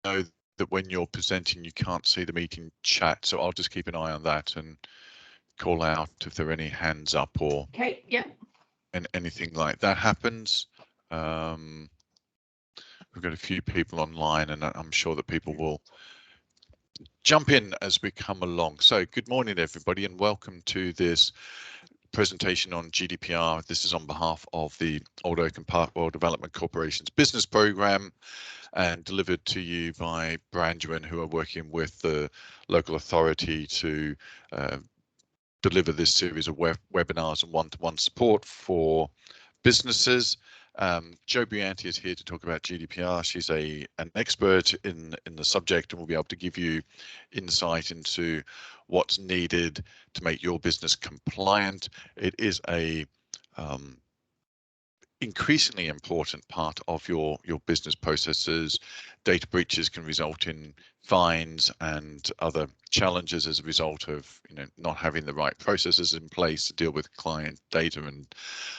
that when you're presenting, you can't see the meeting chat. So I'll just keep an eye on that and call out if there are any hands up or and anything like that happens. We've got a few people online, and I'm sure that people will jump in as we come along. So good morning, everybody, and welcome to this presentation on GDPR. This is on behalf of the Old Oak and Parkwell Development Corporation's business program and delivered to you by Branduin, who are working with the local authority to deliver this series of webinars and one-to-one support for businesses. Jo Buanti is here to talk about GDPR. She's an expert in the subject and will be able to give you insight into what's needed to make your business compliant. It is a increasingly important part of your business processes. Data breaches can result in fines and other challenges as a result of not having the right processes in place to deal with client data and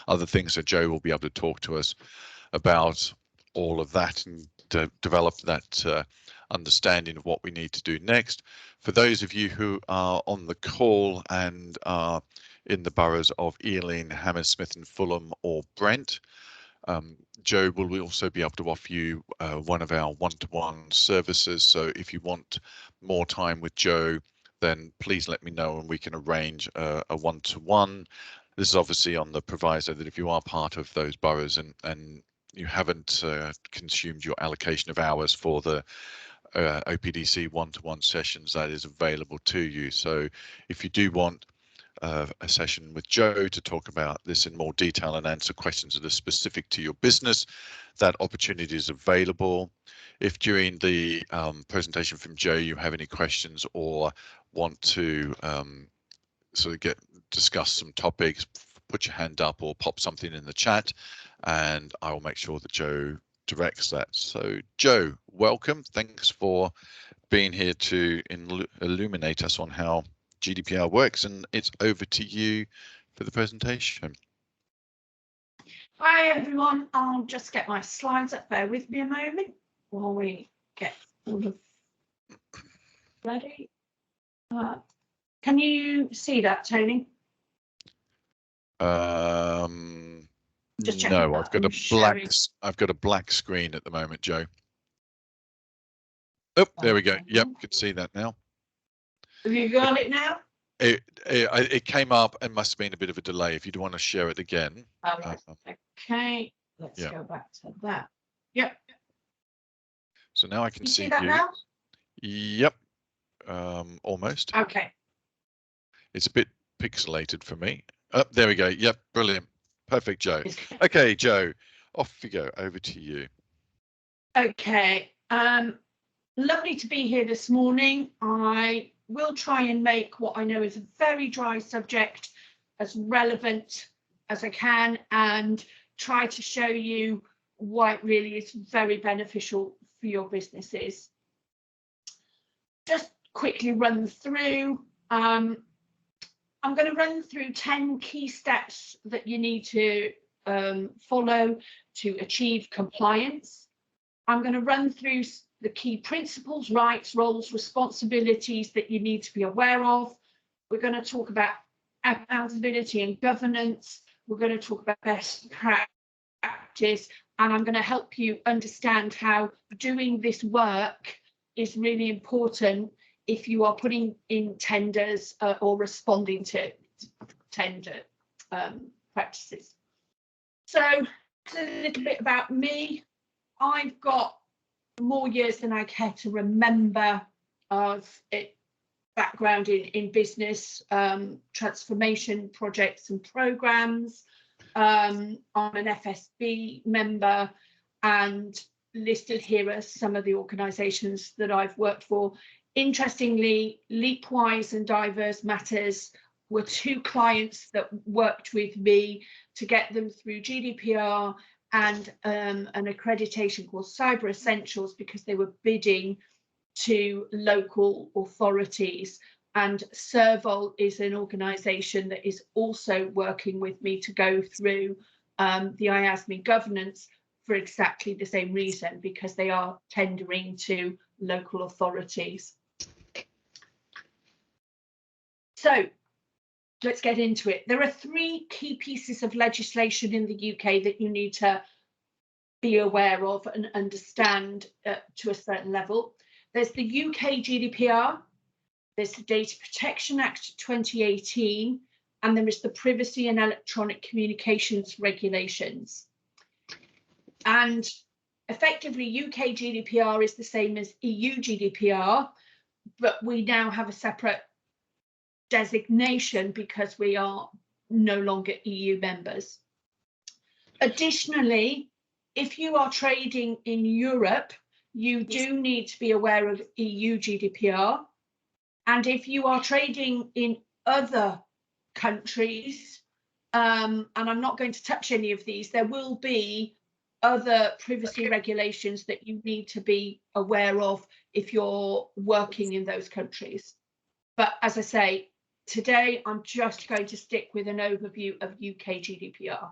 other things. So Jo will be able to talk to us about all of that and to develop that understanding of what we need to do next. For those of you who are on the call and are in the boroughs of Ealing, Hammersmith and Fulham or Brent, Jo will also be able to offer you one of our one-to-one services. So if you want more time with Jo, then please let me know and we can arrange a one-to-one. This is obviously on the proviso that if you are part of those boroughs and you haven't consumed your allocation of hours for the OPDC one-to-one sessions, that is available to you. So if you do want a session with Jo to talk about this in more detail and answer questions that are specific to your business, that opportunity is available. If during the presentation from Jo you have any questions or want to sort of discuss some topics, put your hand up or pop something in the chat and I will make sure that Jo directs that. So Jo, welcome. Thanks for being here to illuminate us on how GDPR works, and it's over to you for the presentation. Hi everyone, I'll just get my slides up. Bear with me a moment while we get all of ready. Can you see that, Tony? Just no, I've got a black screen at the moment, Jo. Oh, there we go. Yep, can see that now. Have you got it now? It came up and must have been a bit of a delay. If you'd want to share it again. Okay, let's go back to that. Yep. So now I can see that you. Now? Yep. Almost. Okay. It's a bit pixelated for me. Oh, there we go. Yep, brilliant. Perfect, Jo. Okay, Jo, off you go. Over to you. Okay. Lovely to be here this morning. I will try and make what I know is a very dry subject as relevant as I can and try to show you why it really is very beneficial for your businesses. Just quickly run through. I'm going to run through 10 key steps that you need to follow to achieve compliance. I'm going to run through the key principles, rights, roles, responsibilities that you need to be aware of. We're going to talk about accountability and governance. We're going to talk about best practice, and I'm going to help you understand how doing this work is really important if you are putting in tenders or responding to tender practices. So a little bit about me. I've got more years than I care to remember of background in business transformation projects and programs. I'm an FSB member, and listed here are some of the organisations that I've worked for. Interestingly, Leapwise and Diverse Matters were two clients that worked with me to get them through GDPR and an accreditation called Cyber Essentials, because they were bidding to local authorities. And Servol is an organisation that is also working with me to go through the IASME governance for exactly the same reason, because they are tendering to local authorities. So let's get into it. There are 3 key pieces of legislation in the UK that you need to be aware of and understand to a certain level. There's the UK GDPR, there's the Data Protection Act 2018, and there is the Privacy and Electronic Communications Regulations. And effectively, UK GDPR is the same as EU GDPR, but we now have a separate designation because we are no longer EU members. Additionally, if you are trading in Europe, you do need to be aware of EU GDPR. And if you are trading in other countries, and I'm not going to touch any of these, there will be other privacy regulations that you need to be aware of if you're working in those countries. But as I say, today I'm just going to stick with an overview of UK GDPR.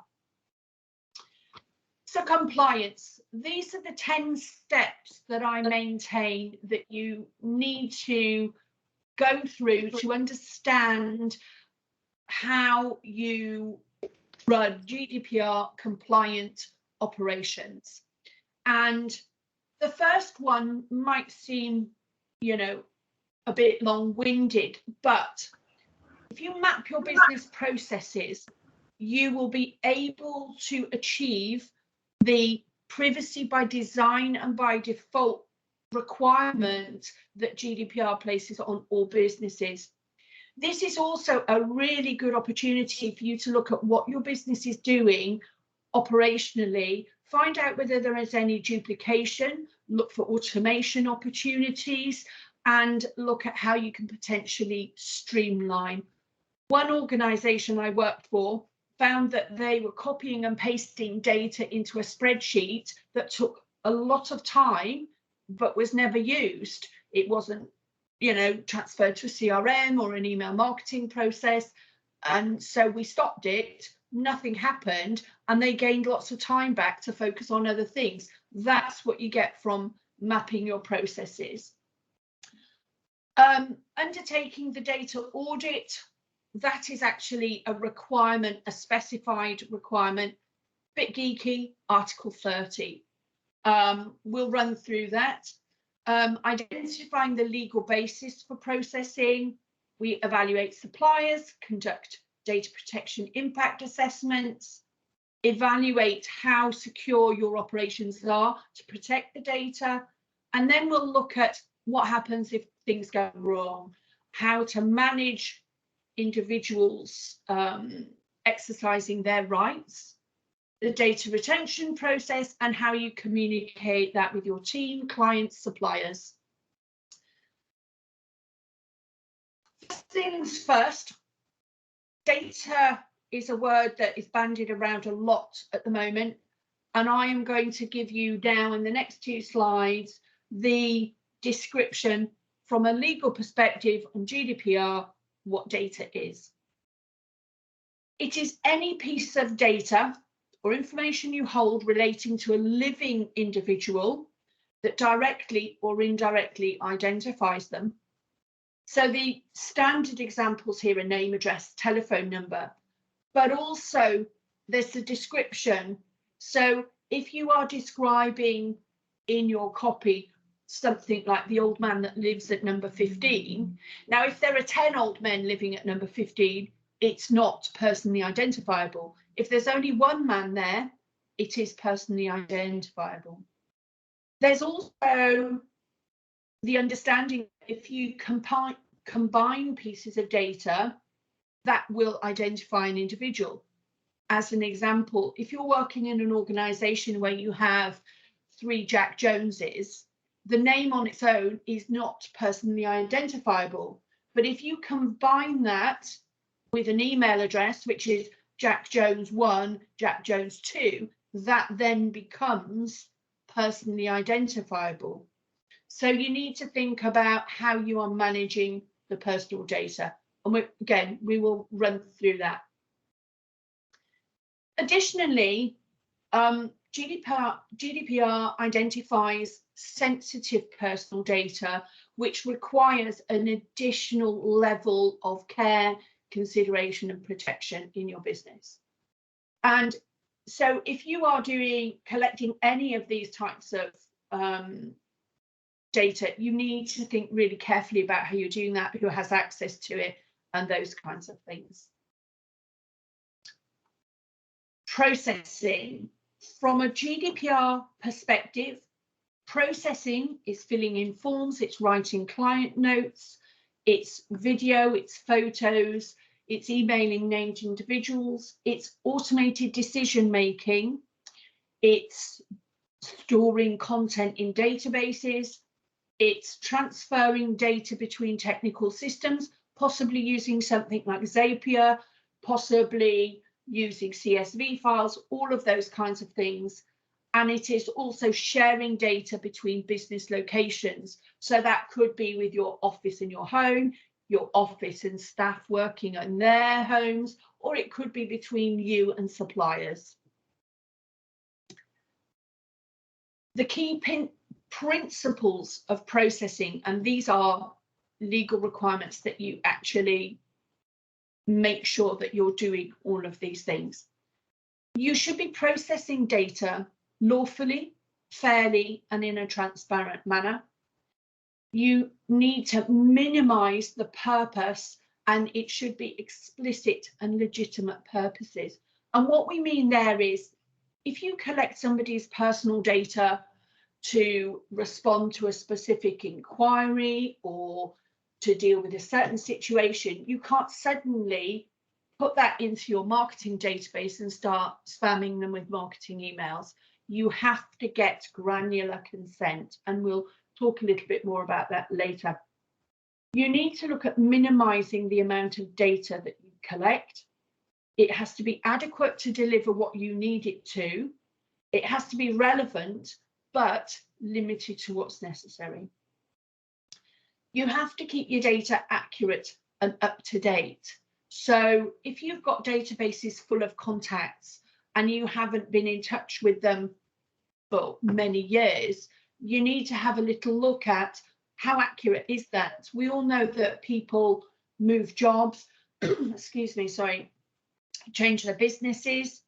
So compliance, these are the 10 steps that I maintain that you need to go through to understand how you run GDPR compliant operations. And the first one might seem, you know, a bit long-winded, but if you map your business processes, you will be able to achieve the privacy by design and by default requirement that GDPR places on all businesses. This is also a really good opportunity for you to look at what your business is doing operationally, find out whether there is any duplication, look for automation opportunities, and look at how you can potentially streamline. One organisation I worked for found that they were copying and pasting data into a spreadsheet that took a lot of time but was never used. It wasn't, you know, transferred to a CRM or an email marketing process. And so we stopped it, nothing happened, and they gained lots of time back to focus on other things. That's what you get from mapping your processes. Undertaking the data audit, that is actually a requirement, a specified requirement, bit geeky, Article 30. We'll run through that. Identifying the legal basis for processing, we evaluate suppliers, conduct data protection impact assessments, evaluate how secure your operations are to protect the data, and then we'll look at what happens if things go wrong, how to manage individuals exercising their rights, the data retention process, and how you communicate that with your team, clients, suppliers. First things first, data is a word that is bandied around a lot at the moment, and I am going to give you now in the next 2 slides the description from a legal perspective on GDPR what data is. It is any piece of data or information you hold relating to a living individual that directly or indirectly identifies them. So the standard examples here are name, address, telephone number, but also there's a description. So if you are describing in your copy something like the old man that lives at number 15, now if there are 10 old men living at number 15, it's not personally identifiable. If there's only one man there, it is personally identifiable. There's also the understanding if you combine pieces of data, that will identify an individual. As an example, if you're working in an organisation where you have 3 Jack Joneses, the name on its own is not personally identifiable. But if you combine that with an email address, which is Jack Jones 1, Jack Jones 2, that then becomes personally identifiable. So you need to think about how you are managing the personal data. And we will run through that. Additionally, GDPR identifies sensitive personal data, which requires an additional level of care, consideration and protection in your business. And so if you are collecting any of these types of data, you need to think really carefully about how you're doing that, who has access to it, and those kinds of things. Processing. From a GDPR perspective, processing is filling in forms, it's writing client notes, it's video, it's photos, it's emailing named individuals, it's automated decision making, it's storing content in databases, it's transferring data between technical systems, possibly using something like Zapier, possibly using CSV files, all of those kinds of things. And it is also sharing data between business locations. So that could be with your office and your home, your office and staff working in their homes, or it could be between you and suppliers. The key principles of processing, and these are legal requirements that you actually make sure that you're doing all of these things. You should be processing data lawfully, fairly, and in a transparent manner. You need to minimize the purpose, and it should be explicit and legitimate purposes. And what we mean there is, if you collect somebody's personal data to respond to a specific inquiry or to deal with a certain situation, you can't suddenly put that into your marketing database and start spamming them with marketing emails. You have to get granular consent, and we'll talk a little bit more about that later. You need to look at minimizing the amount of data that you collect. It has to be adequate to deliver what you need it to. It has to be relevant, but limited to what's necessary. You have to keep your data accurate and up to date. So if you've got databases full of contacts and you haven't been in touch with them for many years, you need to have a little look at how accurate is that. We all know that people move jobs, excuse me, sorry, change their businesses.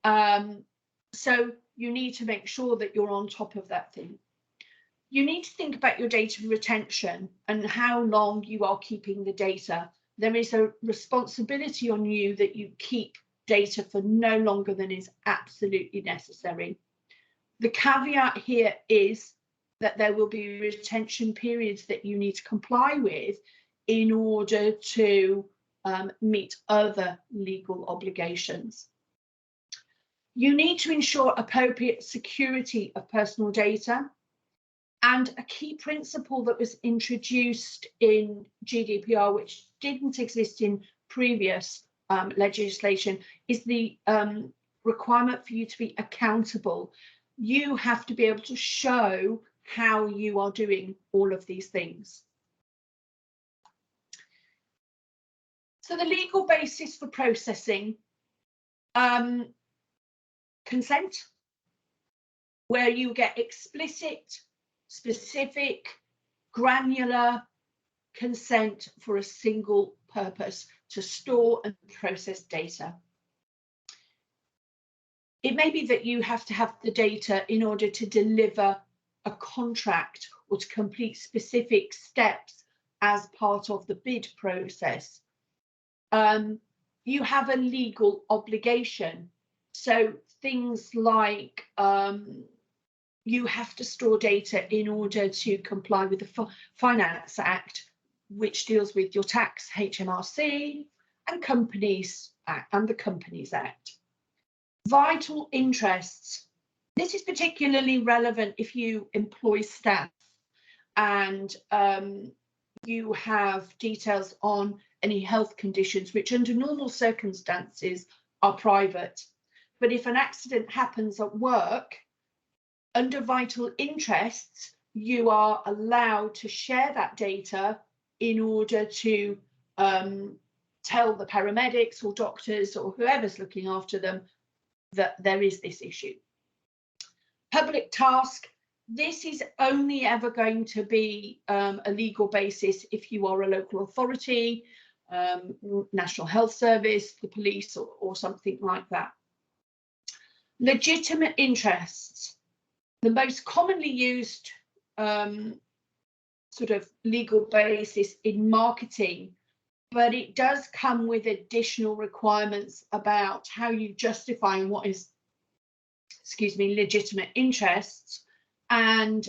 So you need to make sure that you're on top of that thing. You need to think about your data retention and how long you are keeping the data. There is a responsibility on you that you keep data for no longer than is absolutely necessary. The caveat here is that there will be retention periods that you need to comply with in order to meet other legal obligations. You need to ensure appropriate security of personal data. And a key principle that was introduced in GDPR, which didn't exist in previous legislation, is the requirement for you to be accountable. You have to be able to show how you are doing all of these things. So the legal basis for processing, consent, where you get explicit, specific, granular consent for a single purpose to store and process data. It may be that you have to have the data in order to deliver a contract or to complete specific steps as part of the bid process. You have a legal obligation. So things like you have to store data in order to comply with the Finance Act, which deals with your tax, HMRC, and Companies Act, and the Companies Act. Vital interests. This is particularly relevant if you employ staff and you have details on any health conditions, which under normal circumstances are private. But if an accident happens at work, under vital interests, you are allowed to share that data in order to tell the paramedics or doctors or whoever's looking after them that there is this issue. Public task. This is only ever going to be a legal basis if you are a local authority, National Health Service, the police, or something like that. Legitimate interests. The most commonly used sort of legal basis in marketing, but it does come with additional requirements about how you justify what is, excuse me, legitimate interests. And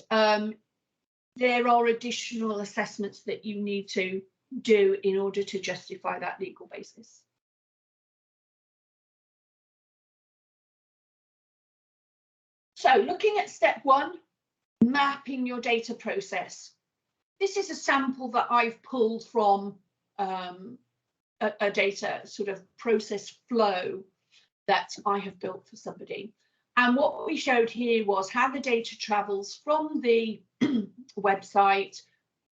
there are additional assessments that you need to do in order to justify that legal basis. So looking at step one, mapping your data process. This is a sample that I've pulled from a data sort of process flow that I have built for somebody. And what we showed here was how the data travels from the website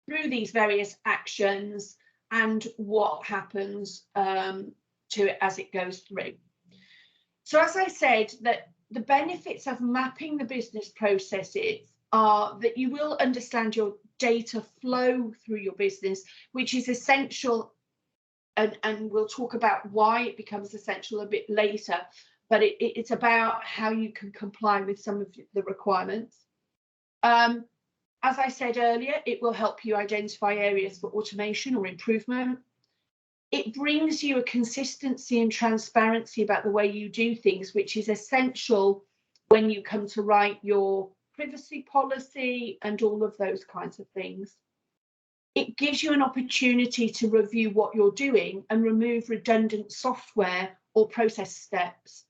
through these various actions and what happens to it as it goes through. So as I said, that the benefits of mapping the business processes are that you will understand your data flow through your business, which is essential, and we'll talk about why it becomes essential a bit later, but it's about how you can comply with some of the requirements. As I said earlier, it will help you identify areas for automation or improvement. It brings you a consistency and transparency about the way you do things, which is essential when you come to write your privacy policy and all of those kinds of things. It gives you an opportunity to review what you're doing and remove redundant software or process steps.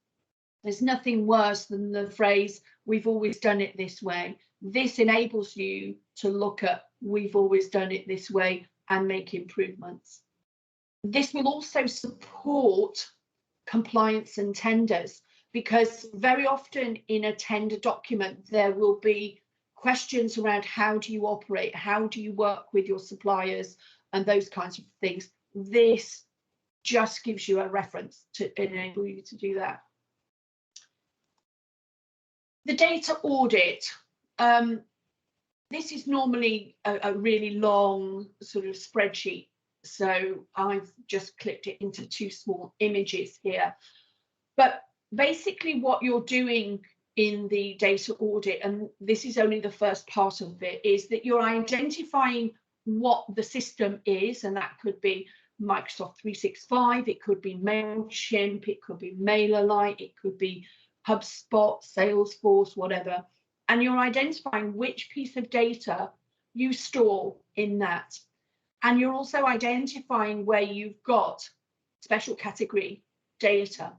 There's nothing worse than the phrase, we've always done it this way. This enables you to look at, we've always done it this way, and make improvements. This will also support compliance and tenders, because very often in a tender document, there will be questions around how do you operate, how do you work with your suppliers, and those kinds of things. This just gives you a reference to enable you to do that. The data audit. This is normally a really long sort of spreadsheet, so I've just clipped it into two small images here. But basically what you're doing in the data audit, and this is only the first part of it, is that you're identifying what the system is, and that could be Microsoft 365, it could be MailChimp, it could be MailerLite, it could be HubSpot, Salesforce, whatever. And you're identifying which piece of data you store in that. And you're also identifying where you've got special category data.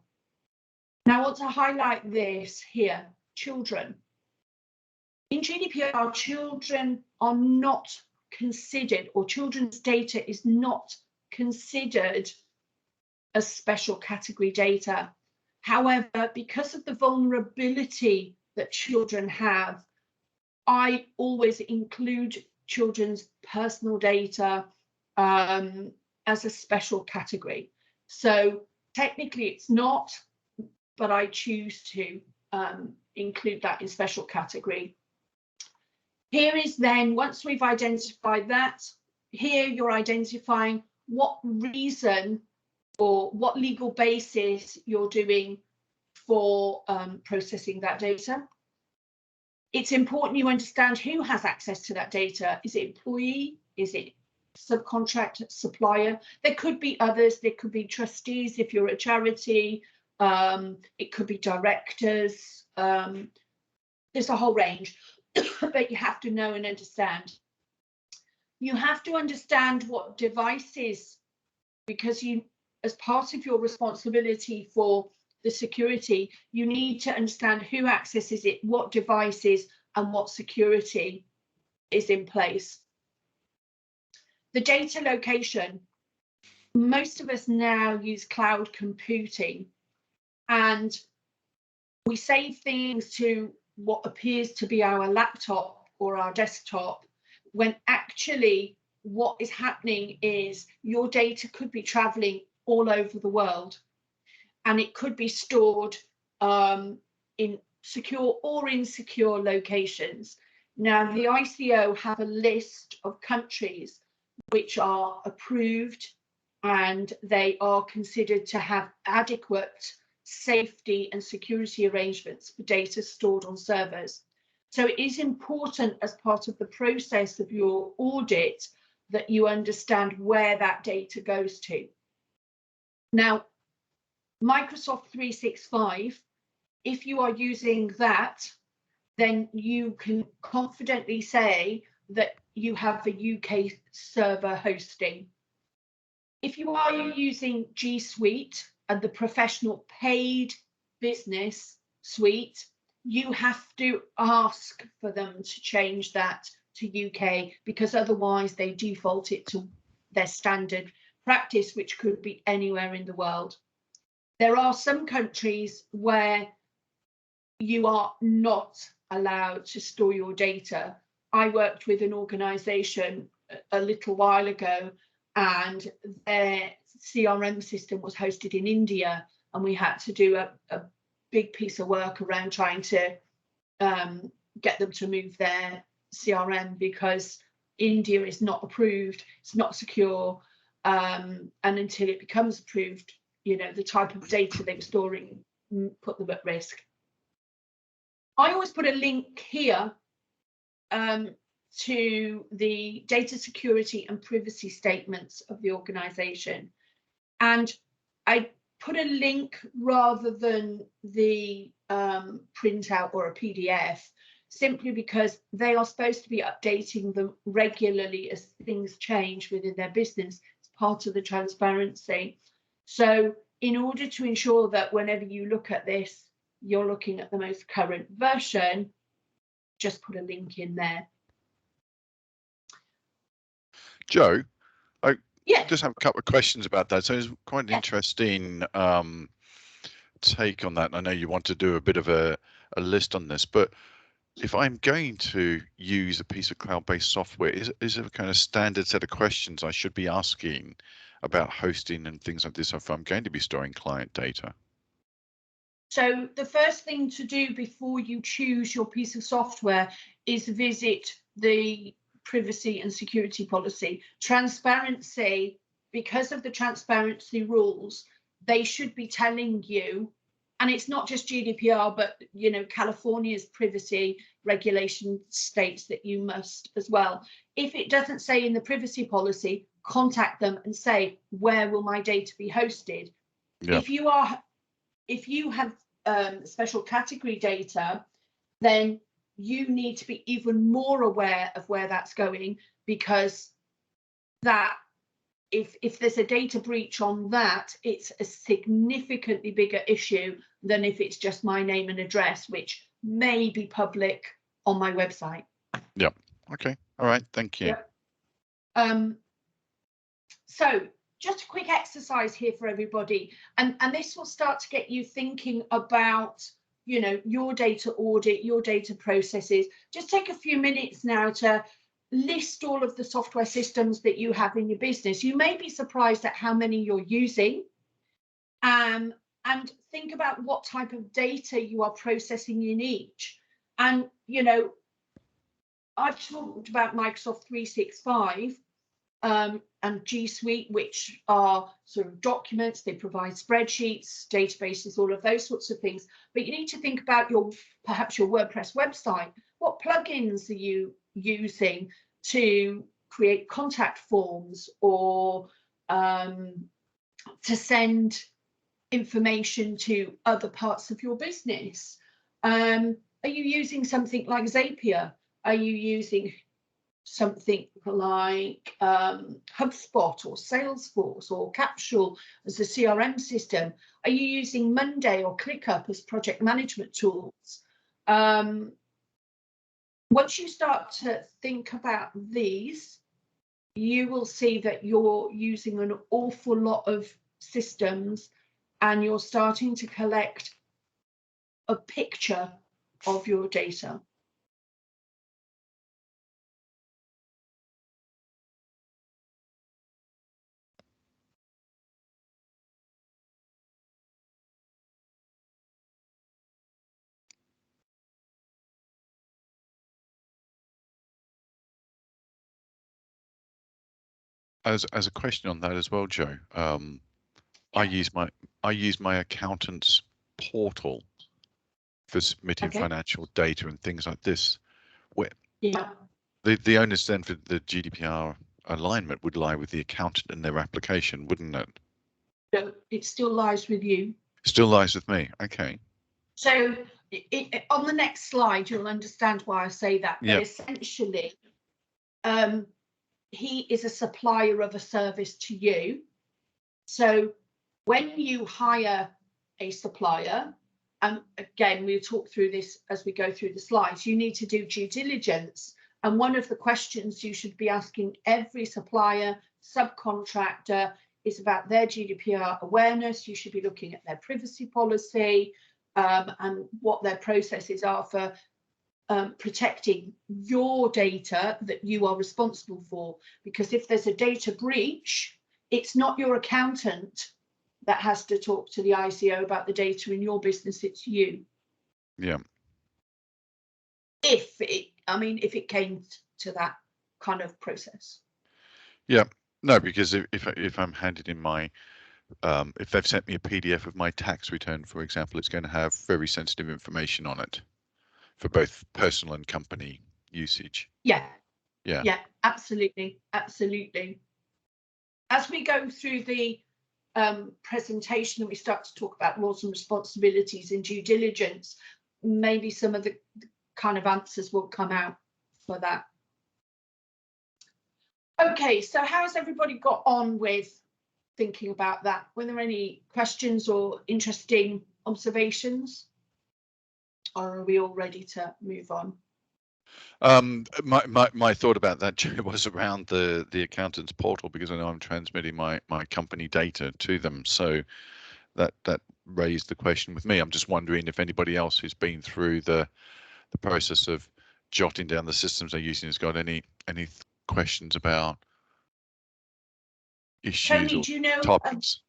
Now, I want to highlight this here, children. In GDPR, children are not considered, or children's data is not considered as special category data. However, because of the vulnerability that children have, I always include children's personal data as a special category. So technically it's not, but I choose to include that in special category. Here is then, once we've identified that, here you're identifying what reason or what legal basis you're doing for processing that data. It's important you understand who has access to that data. Is it employee? Is it subcontract, supplier? There could be others. There could be trustees if you're a charity. It could be directors. There's a whole range, but you have to know and understand. You have to understand what devices, because you, as part of your responsibility for the security, you need to understand who accesses it, what devices, and what security is in place. The data location. Most of us now use cloud computing, and we save things to what appears to be our laptop or our desktop, when actually what is happening is your data could be traveling all over the world, and it could be stored in secure or insecure locations. Now, the ICO have a list of countries which are approved and they are considered to have adequate safety and security arrangements for data stored on servers. So it is important as part of the process of your audit that you understand where that data goes to. Now, Microsoft 365, if you are using that, then you can confidently say that you have the UK server hosting. If you are using G Suite and the professional paid business suite, you have to ask for them to change that to UK, because otherwise they default it to their standard practice, which could be anywhere in the world. There are some countries where you are not allowed to store your data. I worked with an organisation a little while ago, and their CRM system was hosted in India, and we had to do a big piece of work around trying to get them to move their CRM, because India is not approved, it's not secure, and until it becomes approved, you know, the type of data they were storing put them at risk. I always put a link here to the data security and privacy statements of the organisation, and I put a link rather than the printout or a PDF, simply because they are supposed to be updating them regularly as things change within their business. It's part of the transparency. So in order to ensure that whenever you look at this, you're looking at the most current version, just put a link in there. Jo, I Yeah. just have a couple of questions about that. So it's quite an interesting take on that. I know you want to do a bit of a list on this, but if I'm going to use a piece of cloud-based software, is there a kind of standard set of questions I should be asking about hosting and things like this if I'm going to be storing client data? So the first thing to do before you choose your piece of software is visit the privacy and security policy. Transparency, because of the transparency rules, they should be telling you, and it's not just GDPR, but you know, California's privacy regulation states that you must as well. If it doesn't say in the privacy policy, contact them and say, where will my data be hosted? Yeah. If you have special category data, then you need to be even more aware of where that's going, because that if there's a data breach on that, it's a significantly bigger issue than if it's just my name and address, which may be public on my website. Yep. Okay. All right. Thank you. Yep. So just a quick exercise here for everybody, and this will start to get you thinking about, you know, your data audit, your data processes. Just take a few minutes now to list all of the software systems that you have in your business. You may be surprised at how many you're using, and think about what type of data you are processing in each. And you know, I've talked about Microsoft 365 and G Suite, which are sort of documents. They provide spreadsheets, databases, all of those sorts of things. But you need to think about perhaps your WordPress website. What plugins are you using to create contact forms, or to send information to other parts of your business? Are you using something like Zapier? Are you using something like HubSpot or Salesforce or Capsule as a CRM system? Are you using Monday or ClickUp as project management tools? Once you start to think about these, you will see that you're using an awful lot of systems, and you're starting to collect a picture of your data. as a question on that as well, Joe. I use my accountant's portal for submitting Okay. financial data and things like this. Where Yeah. the onus then for the GDPR alignment would lie with the accountant and their application, wouldn't it? No, it still lies with you. Still lies with me. Okay. So on the next slide, you'll understand why I say that. But Yeah. essentially, he is a supplier of a service to you. So when you hire a supplier, and again, we'll talk through this as we go through the slides, you need to do due diligence. And one of the questions you should be asking every supplier, subcontractor, is about their GDPR awareness. You should be looking at their privacy policy and what their processes are for protecting your data that you are responsible for. Because if there's a data breach, it's not your accountant that has to talk to the ICO about the data in your business, it's you. Yeah. If it came to that kind of process. Yeah. No, because if I'm handed in my if they've sent me a PDF of my tax return, for example, it's going to have very sensitive information on it for both personal and company usage. Yeah. Yeah. Yeah, absolutely. Absolutely. As we go through the presentation and we start to talk about roles and responsibilities and due diligence, maybe some of the kind of answers will come out for that. Okay, so how's everybody got on with thinking about that? Were there any questions or interesting observations? Or are we all ready to move on? My thought about that, Joe, was around the accountant's portal, because I know I'm transmitting my company data to them. So that raised the question with me. I'm just wondering if anybody else who's been through the process of jotting down the systems they're using has got any questions about issues Tony, or do you know topics.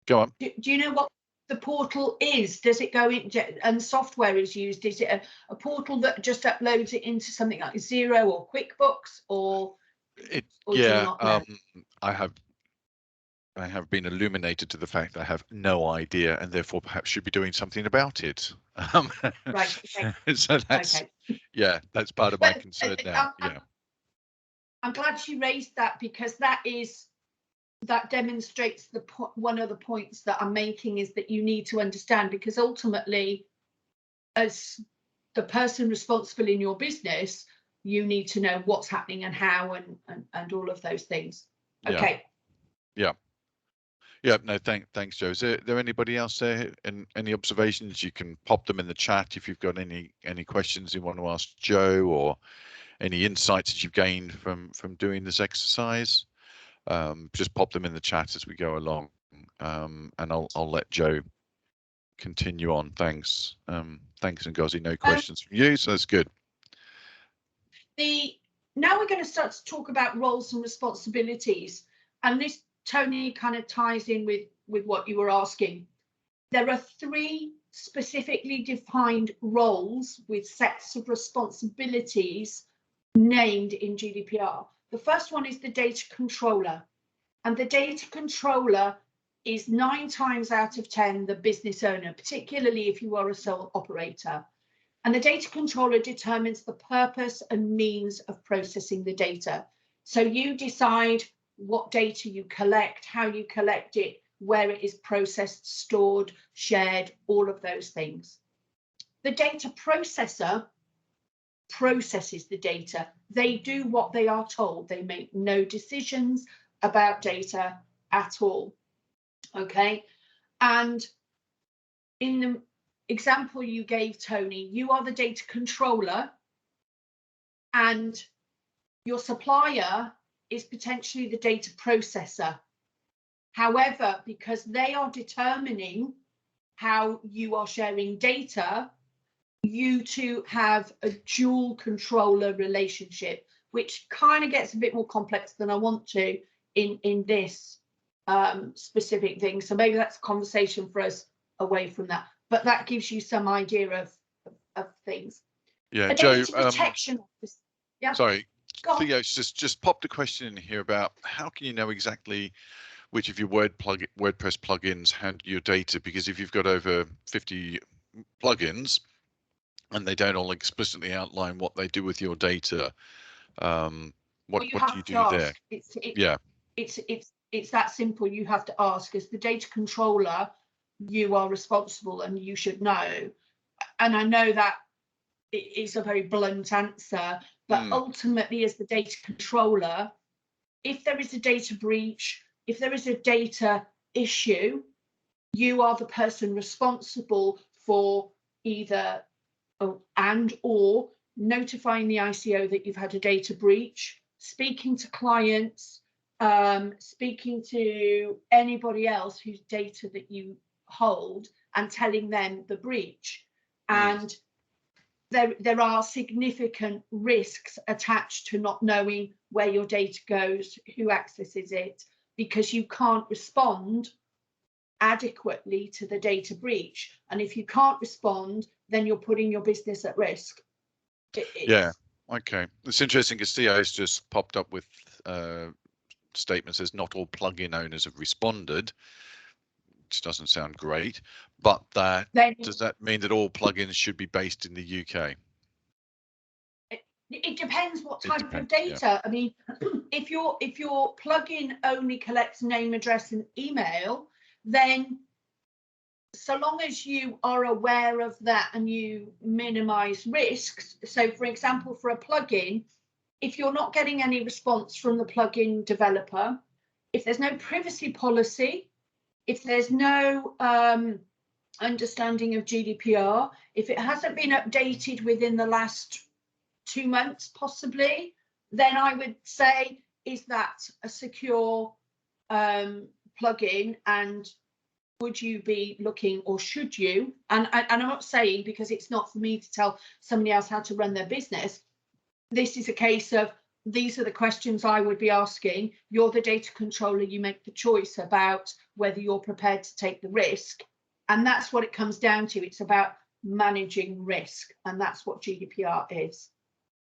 Go on. do you know what the portal is? Does it go in and software is used? Is it a portal that just uploads it into something like Xero or QuickBooks, or do you not know? I have been illuminated to the fact that I have no idea, and therefore perhaps should be doing something about it. Right. Okay. So that's Okay. that's part of my concern now. Yeah. I'm glad you raised that, because that demonstrates one of the points that I'm making, is that you need to understand, because ultimately, as the person responsible in your business, you need to know what's happening and how and all of those things. Okay. Yeah. No, thanks, Joe. Is there anybody else there, and any observations? You can pop them in the chat if you've got any questions you want to ask Joe, or any insights that you've gained from doing this exercise. Just pop them in the chat as we go along, and I'll let Joe continue on. Thanks, Ngozi. No questions from you, so that's good. Now we're going to start to talk about roles and responsibilities, and this, Tony, kind of ties in with what you were asking. There are 3 specifically defined roles with sets of responsibilities named in GDPR. The first one is the data controller, and the data controller is 9 times out of 10 the business owner, particularly if you are a sole operator. And the data controller determines the purpose and means of processing the data. So you decide what data you collect, how you collect it, where it is processed, stored, shared, all of those things. The data processor processes the data. They do what they are told. They make no decisions about data at all. Okay. And in the example you gave, Tony, you are the data controller, and your supplier is potentially the data processor. However, because they are determining how you are sharing data, you two have a dual controller relationship, which kind of gets a bit more complex than I want to in this specific thing. So maybe that's a conversation for us away from that, but that gives you some idea of things. Yeah, A Joe. data protection officer. Yeah. Sorry, Go on. Theo just popped a question in here about how can you know exactly which of your WordPress plugins handle your data? Because if you've got over 50 plugins and they don't all explicitly outline what they do with your data, what you do have you to do there? ask. Yeah, It's that simple. You have to ask. As the data controller, you are responsible and you should know. And I know that it's a very blunt answer, but ultimately, as the data controller, if there is a data breach, if there is a data issue, you are the person responsible for either or notifying the ICO that you've had a data breach, speaking to clients, speaking to anybody else whose data that you hold and telling them the breach. And there are significant risks attached to not knowing where your data goes, who accesses it, because you can't respond adequately to the data breach. And if you can't respond, then you're putting your business at risk. yeah, okay. It's interesting because Theo's just popped up with statements says not all plugin owners have responded, which doesn't sound great, but does that mean that all plugins should be based in the UK? It depends what type of data. Yeah. I mean, if your plugin only collects name, address, and email, then so long as you are aware of that and you minimize risks. So, for example, for a plugin, if you're not getting any response from the plugin developer, if there's no privacy policy, if there's no understanding of GDPR, if it hasn't been updated within the last 2 months, possibly, then I would say, is that a secure plugin, and would you be looking, or should you? And I'm not saying, because it's not for me to tell somebody else how to run their business. This is a case of, these are the questions I would be asking. You're the data controller, you make the choice about whether you're prepared to take the risk. And that's what it comes down to. It's about managing risk, and that's what GDPR is.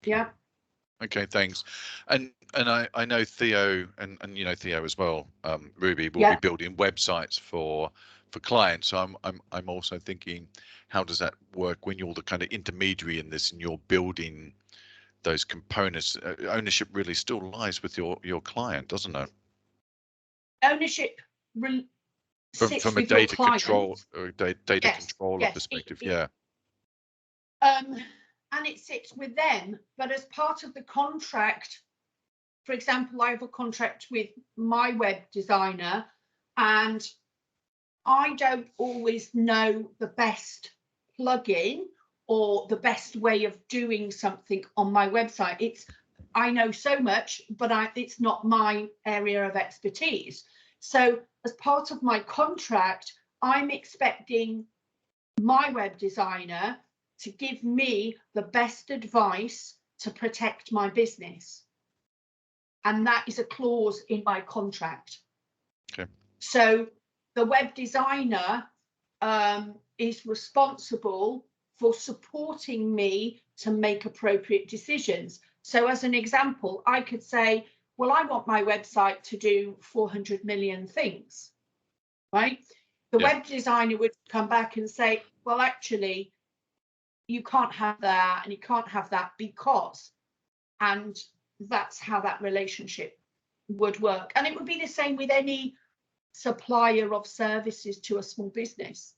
Yeah. Okay, thanks. And I know Theo, and you know Theo as well, Ruby will be building websites for clients. So I'm also thinking, how does that work when you're the kind of intermediary in this and you're building those components? Ownership really still lies with your client, doesn't it? Ownership sits from a with data your client. control or data controller perspective. And it sits with them, but as part of the contract, for example, I have a contract with my web designer, and I don't always know the best plugin or the best way of doing something on my website. I know so much, but it's not my area of expertise. So as part of my contract, I'm expecting my web designer to give me the best advice to protect my business. And that is a clause in my contract. Okay. So the web designer is responsible for supporting me to make appropriate decisions. So as an example, I could say, well, I want my website to do 400 million things, right? The web designer would come back and say, well, actually, you can't have that and you can't have that because, and that's how that relationship would work. And it would be the same with any supplier of services to a small business.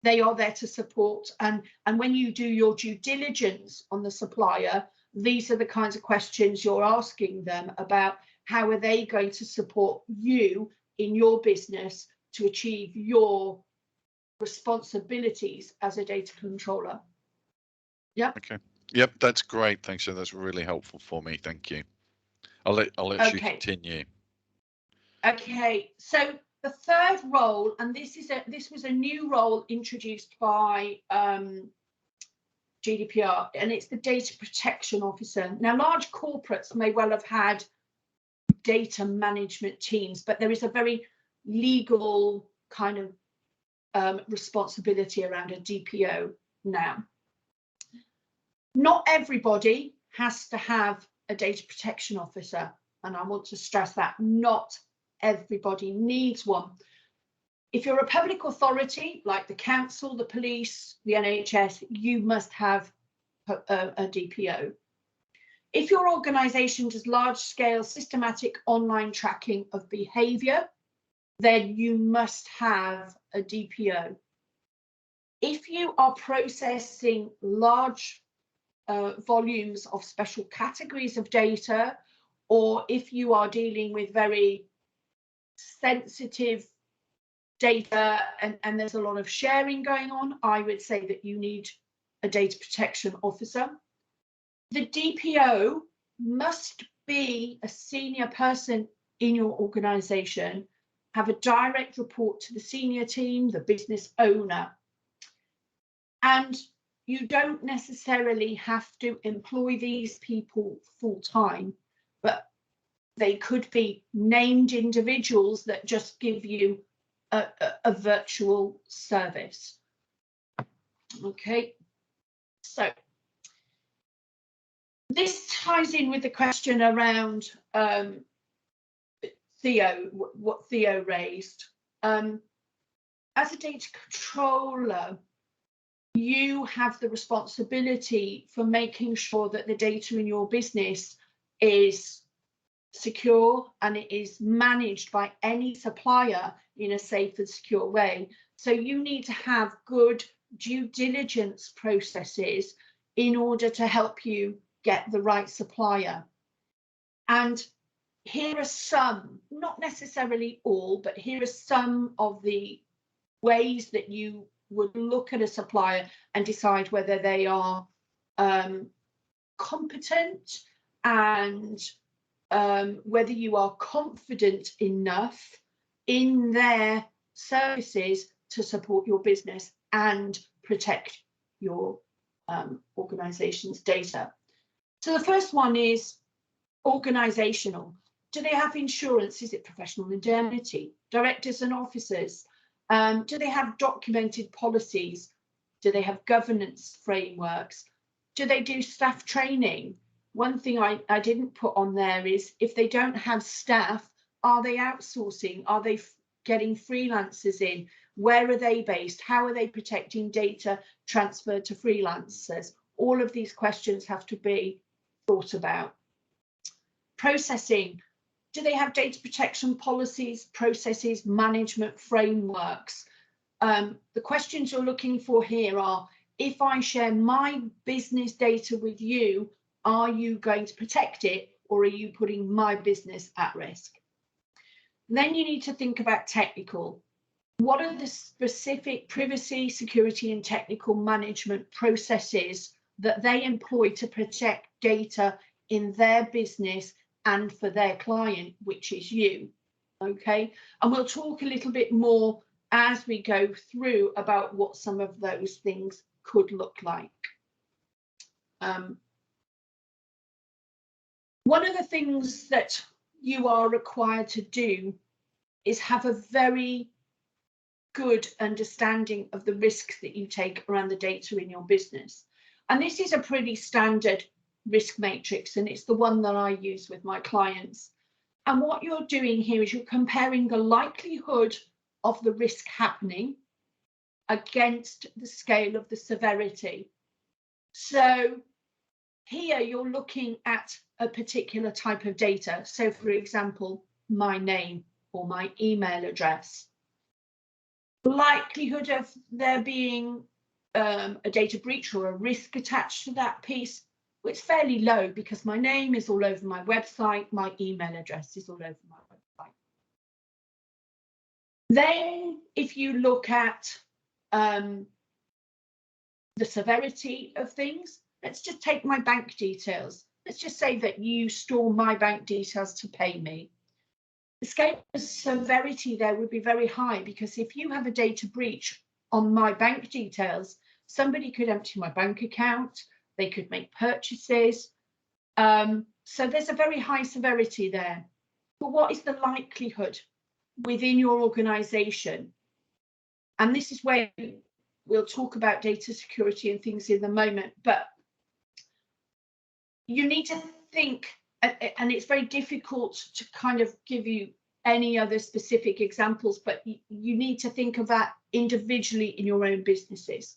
They are there to support, and when you do your due diligence on the supplier, these are the kinds of questions you're asking them about how are they going to support you in your business to achieve your responsibilities as a data controller. Yep. Okay. Yep, that's great. Thanks. That's really helpful for me. Thank you. I'll let you continue. Okay. So the third role, and this was a new role introduced by GDPR, and it's the data protection officer. Now, large corporates may well have had data management teams, but there is a very legal kind of responsibility around a DPO now. Not everybody has to have a data protection officer. And I want to stress that not everybody needs one. If you're a public authority, like the council, the police, the NHS, you must have a DPO. If your organisation does large-scale systematic online tracking of behaviour, then you must have a DPO. If you are processing large volumes of special categories of data, or if you are dealing with very sensitive data and there's a lot of sharing going on, I would say that you need a data protection officer. The DPO must be a senior person in your organisation, have a direct report to the senior team, the business owner. And you don't necessarily have to employ these people full time, but they could be named individuals that just give you a virtual service. Okay, so this ties in with the question around Theo, what Theo raised. As a data controller, you have the responsibility for making sure that the data in your business is secure and it is managed by any supplier in a safe and secure way. So you need to have good due diligence processes in order to help you get the right supplier. And here are some, not necessarily all, but here are some of the ways that you would look at a supplier and decide whether they are competent and whether you are confident enough in their services to support your business and protect your organization's data. So the first one is organizational. Do they have insurance? Is it professional indemnity? Directors and officers? Do they have documented policies? Do they have governance frameworks? Do they do staff training? One thing I didn't put on there is if they don't have staff, are they outsourcing? Are they getting freelancers in? Where are they based? How are they protecting data transferred to freelancers? All of these questions have to be thought about. Processing. Do they have data protection policies, processes, management frameworks? The questions you're looking for here are, if I share my business data with you, are you going to protect it, or are you putting my business at risk? Then you need to think about technical. What are the specific privacy, security, and technical management processes that they employ to protect data in their business and for their client, which is you? Okay, and we'll talk a little bit more as we go through about what some of those things could look like. One of the things that you are required to do is have a very good understanding of the risks that you take around the data in your business. And this is a pretty standard risk matrix, and it's the one that I use with my clients. And what you're doing here is you're comparing the likelihood of the risk happening against the scale of the severity. So here you're looking at a particular type of data. So for example, my name or my email address. Likelihood of there being a data breach or a risk attached to that piece, well, it's fairly low because my name is all over my website, my email address is all over my website. Then if you look at the severity of things, let's just take my bank details. Let's just say that you store my bank details to pay me. The scale of severity there would be very high, because if you have a data breach on my bank details, somebody could empty my bank account, they could make purchases. So there's a very high severity there. But what is the likelihood within your organization? And this is where we'll talk about data security and things in a moment, but you need to think, and it's very difficult to kind of give you any other specific examples, but you need to think of that individually in your own businesses.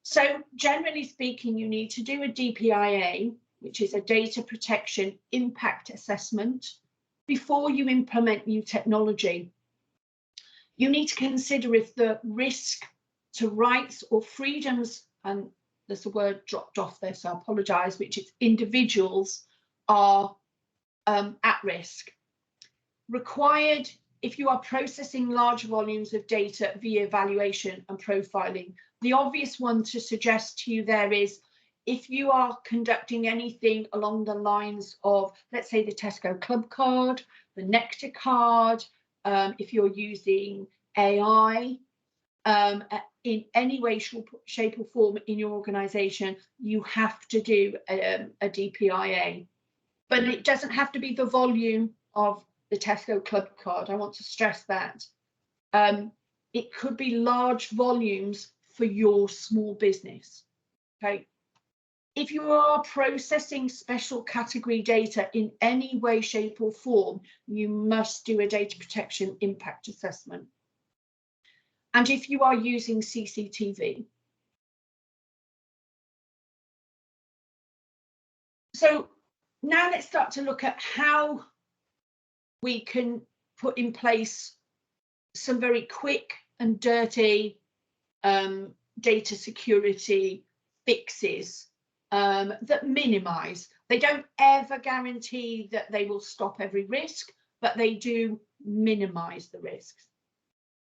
So generally speaking, you need to do a DPIA, which is a data protection impact assessment, before you implement new technology. You need to consider if the risk to rights or freedoms, and there's a word dropped off there, so I apologise, which is individuals, are at risk. Required if you are processing large volumes of data via evaluation and profiling. The obvious one to suggest to you there is, if you are conducting anything along the lines of, let's say, the Tesco Club Card, the Nectar Card, if you're using AI in any way, shape or form in your organisation, you have to do a DPIA. But it doesn't have to be the volume of the Tesco Club Card. I want to stress that. It could be large volumes for your small business. Okay. If you are processing special category data in any way, shape or form, you must do a data protection impact assessment. And if you are using CCTV. So now let's start to look at how we can put in place some very quick and dirty data security fixes that minimize. They don't ever guarantee that they will stop every risk, but they do minimize the risks.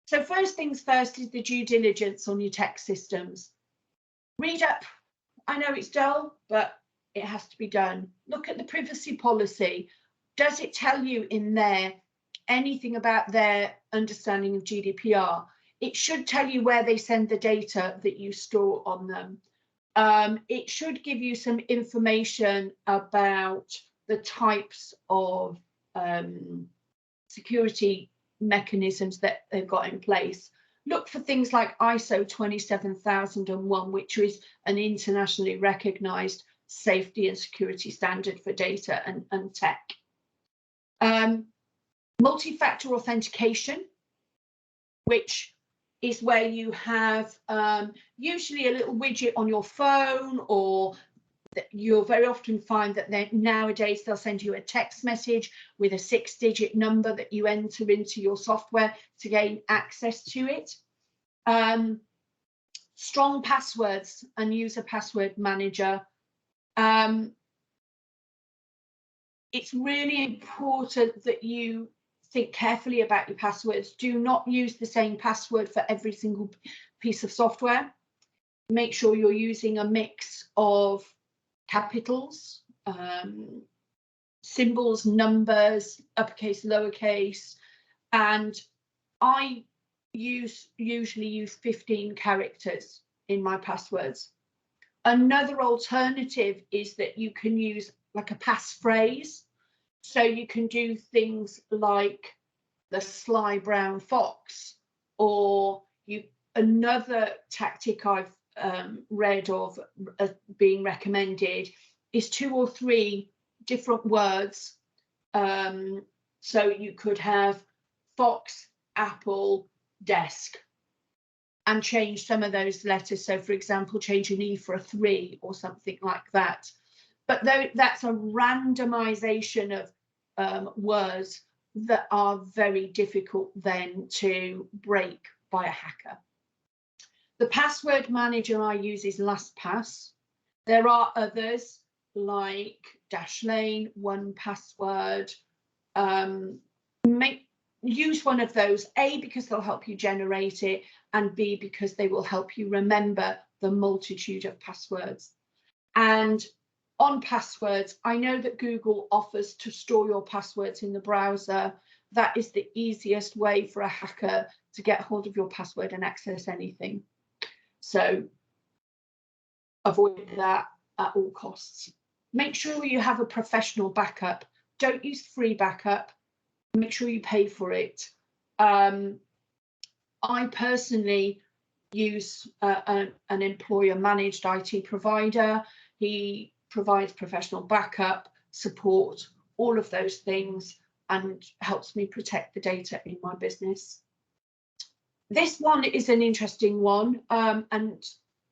So first things first is the due diligence on your tech systems. Read up. I know it's dull, but it has to be done. Look at the privacy policy. Does it tell you in there anything about their understanding of GDPR? It should tell you where they send the data that you store on them. It should give you some information about the types of security mechanisms that they've got in place. Look for things like ISO 27001, which is an internationally recognized safety and security standard for data and tech. Multi-factor authentication, which is where you have usually a little widget on your phone, or you'll very often find that nowadays they'll send you a text message with a 6-digit number that you enter into your software to gain access to it. Strong passwords and user password manager. It's really important that you think carefully about your passwords. Do not use the same password for every single piece of software. Make sure you're using a mix of capitals, symbols, numbers, uppercase, lowercase, and I usually use 15 characters in my passwords. Another alternative is that you can use like a passphrase. So you can do things like the sly brown fox, or another tactic I've read of being recommended is 2 or 3 different words. So you could have fox, apple, desk, and change some of those letters. So for example, change an E for a 3 or something like that. But that's a randomization of words that are very difficult then to break by a hacker. The password manager I use is LastPass. There are others like Dashlane, 1Password. Use one of those, A, because they'll help you generate it, and B, because they will help you remember the multitude of passwords. And on passwords, I know that Google offers to store your passwords in the browser. That is the easiest way for a hacker to get hold of your password and access anything. So avoid that at all costs. Make sure you have a professional backup. Don't use free backup. Make sure you pay for it. I personally use an employer managed IT provider. He provides professional backup, support, all of those things, and helps me protect the data in my business. This one is an interesting one, and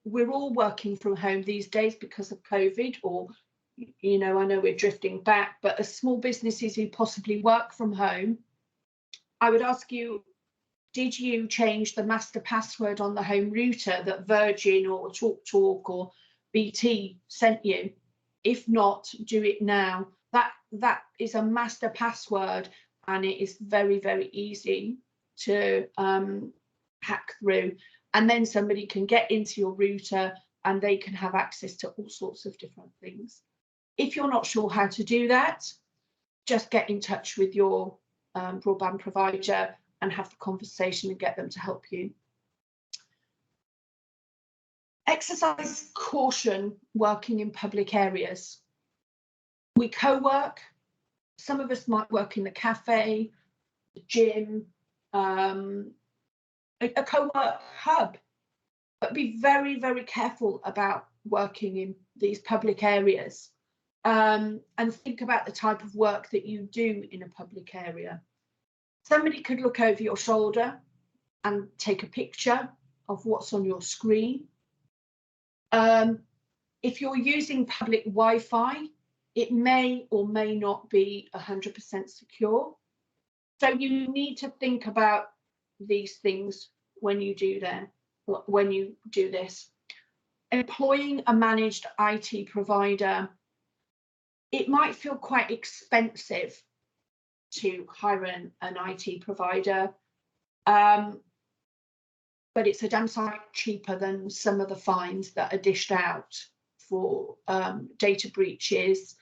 we're all working from home these days because of COVID, or, you know, I know we're drifting back, but as small businesses who possibly work from home, I would ask you, did you change the master password on the home router that Virgin or TalkTalk or BT sent you? If not, do it now. That is a master password, and it is very, very easy to hack through. And then somebody can get into your router and they can have access to all sorts of different things. If you're not sure how to do that, just get in touch with your broadband provider and have the conversation and get them to help you. Exercise caution working in public areas. We co-work. Some of us might work in the cafe, the gym, a co-work hub, but be very, very careful about working in these public areas, and think about the type of work that you do in a public area. Somebody could look over your shoulder and take a picture of what's on your screen. If you're using public Wi-Fi, it may or may not be 100% secure. So you need to think about these things when you do this. Employing a managed IT provider, it might feel quite expensive to hire an IT provider, but it's a damn sight cheaper than some of the fines that are dished out for data breaches,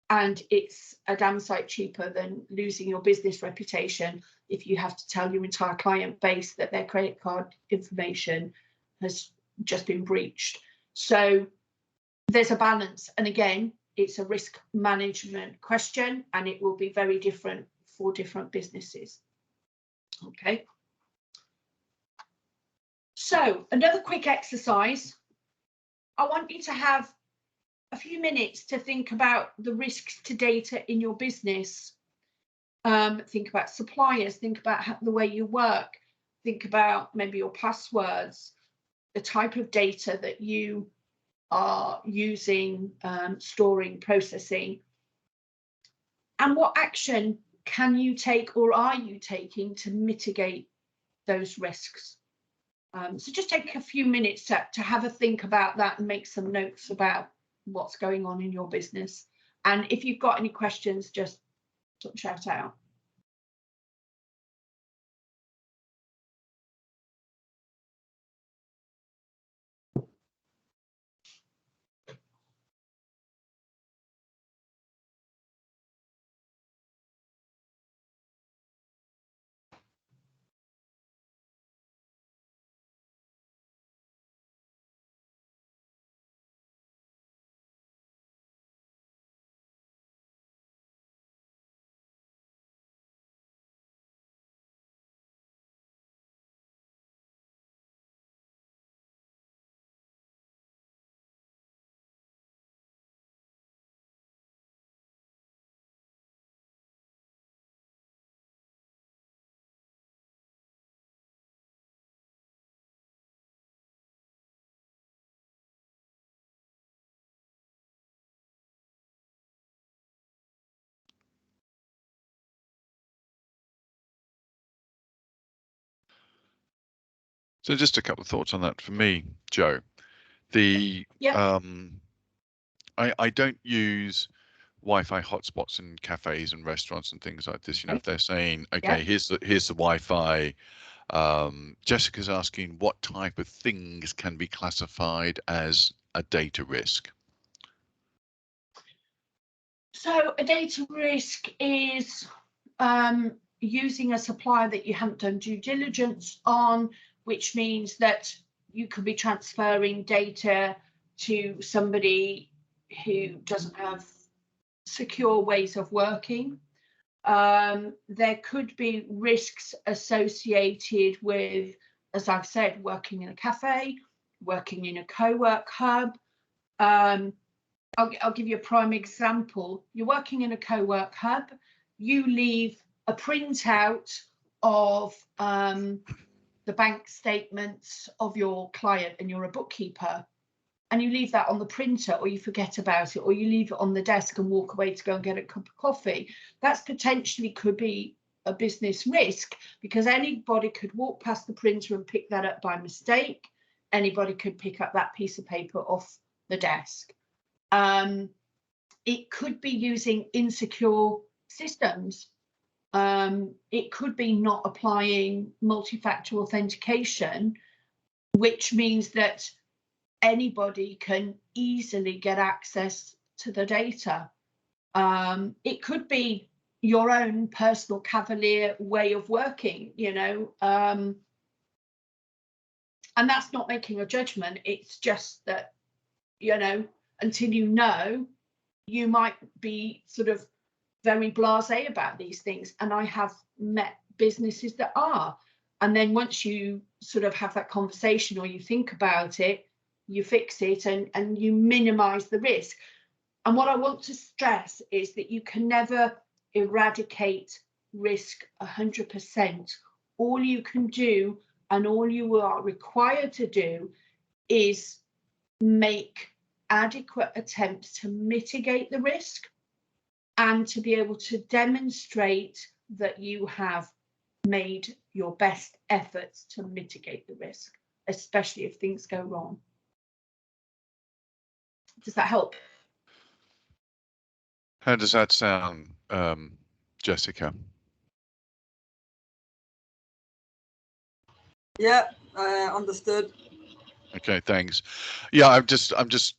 and it's a damn sight cheaper than losing your business reputation if you have to tell your entire client base that their credit card information has just been breached. So there's a balance, and again, it's a risk management question, and it will be very different for different businesses. Okay. So another quick exercise. I want you to have a few minutes to think about the risks to data in your business. Think about suppliers, think about the way you work, think about maybe your passwords, the type of data that you are using, storing, processing, and what action can you take or are you taking to mitigate those risks. So just take a few minutes to have a think about that and make some notes about what's going on in your business. And if you've got any questions, just shout out. So just a couple of thoughts on that for me, Joe. The I don't use Wi-Fi hotspots in cafes and restaurants and things like this. You know, if they're saying, okay, here's the Wi-Fi. Jessica's asking what type of things can be classified as a data risk. So a data risk is using a supplier that you haven't done due diligence on, which means that you could be transferring data to somebody who doesn't have secure ways of working. There could be risks associated with, as I've said, working in a cafe, working in a co-work hub. I'll give you a prime example. You're working in a co-work hub, you leave a printout of the bank statements of your client, and you're a bookkeeper, and you leave that on the printer, or you forget about it, or you leave it on the desk and walk away to go and get a cup of coffee. That's potentially could be a business risk, because anybody could walk past the printer and pick that up by mistake. Anybody could pick up that piece of paper off the desk. It could be using insecure systems. It could be not applying multi-factor authentication, which means that anybody can easily get access to the data. It could be your own personal cavalier way of working, you know, and that's not making a judgment. It's just that, you know, until you know, you might be sort of very blasé about these things. And I have met businesses that are. And then once you sort of have that conversation, or you think about it, you fix it, and you minimize the risk. And what I want to stress is that you can never eradicate risk 100%. All you can do, and all you are required to do, is make adequate attempts to mitigate the risk, and to be able to demonstrate that you have made your best efforts to mitigate the risk, especially if things go wrong. Does that help? How does that sound, Jessica? Yeah, understood. Okay, thanks. Yeah, I'm just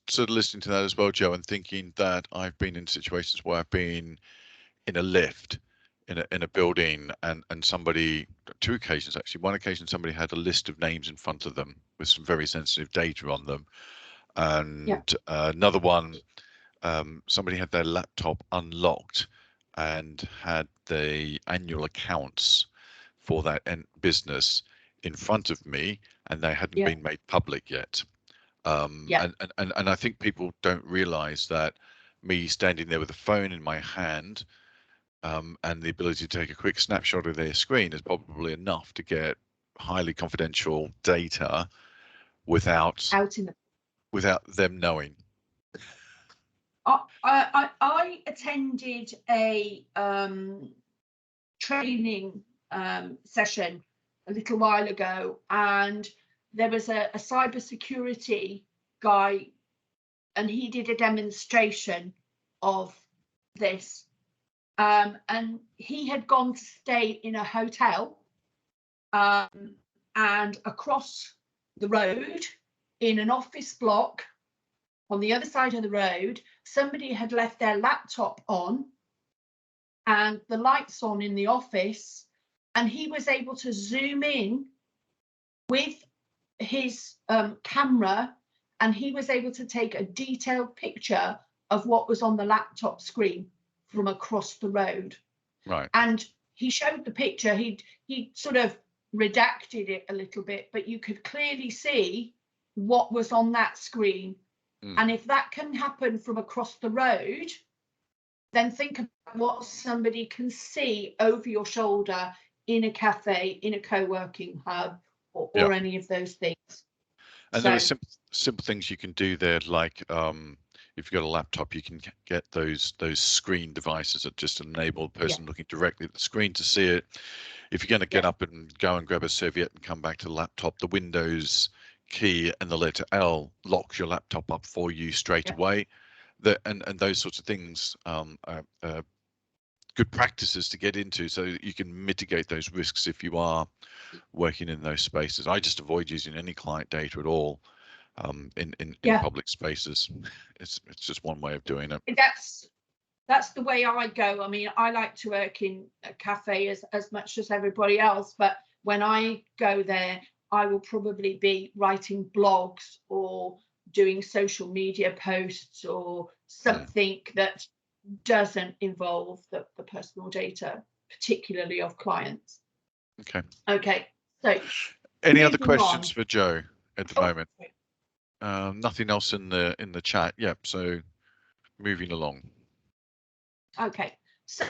sort of listening to that as well, Joe, and thinking that I've been in situations where I've been in a lift in a building, and somebody, two occasions actually. One occasion somebody had a list of names in front of them with some very sensitive data on them, and another one, somebody had their laptop unlocked and had the annual accounts for that business in front of me, and they hadn't been made public yet. And I think people don't realize that me standing there with a phone in my hand, and the ability to take a quick snapshot of their screen is probably enough to get highly confidential data without them knowing. I attended a training session a little while ago, and there was a cybersecurity guy, and he did a demonstration of this, and he had gone to stay in a hotel, and across the road in an office block on the other side of the road, somebody had left their laptop on and the lights on in the office, and he was able to zoom in with his camera, and he was able to take a detailed picture of what was on the laptop screen from across the road. Right. And he showed the picture. He sort of redacted it a little bit, but you could clearly see what was on that screen. And if that can happen from across the road, then think about what somebody can see over your shoulder in a cafe, in a co-working hub, or any of those things. And there are simple things you can do there, like if you've got a laptop, you can get those screen devices that just enable the person looking directly at the screen to see it. If you're going to get up and go and grab a serviette and come back to the laptop, the Windows key and the letter L locks your laptop up for you straight away. And those sorts of things are good practices to get into, so that you can mitigate those risks if you are working in those spaces. I just avoid using any client data at all in public spaces. It's just one way of doing it. That's the way I go. I mean, I like to work in a cafe as much as everybody else, but when I go there, I will probably be writing blogs or doing social media posts or something that doesn't involve the personal data, particularly of clients. Okay. So any other questions for Joe at the moment? Nothing else in the chat. Yep. So moving along. Okay, so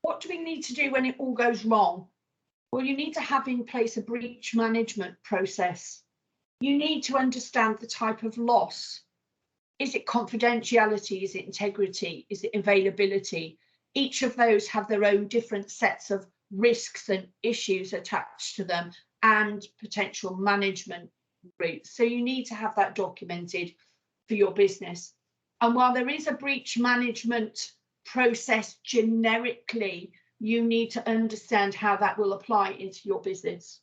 what do we need to do when it all goes wrong? Well, you need to have in place a breach management process. You need to understand the type of loss. Is it confidentiality? Is it integrity? Is it availability? Each of those have their own different sets of risks and issues attached to them and potential management routes. So you need to have that documented for your business. And while there is a breach management process generically, you need to understand how that will apply into your business.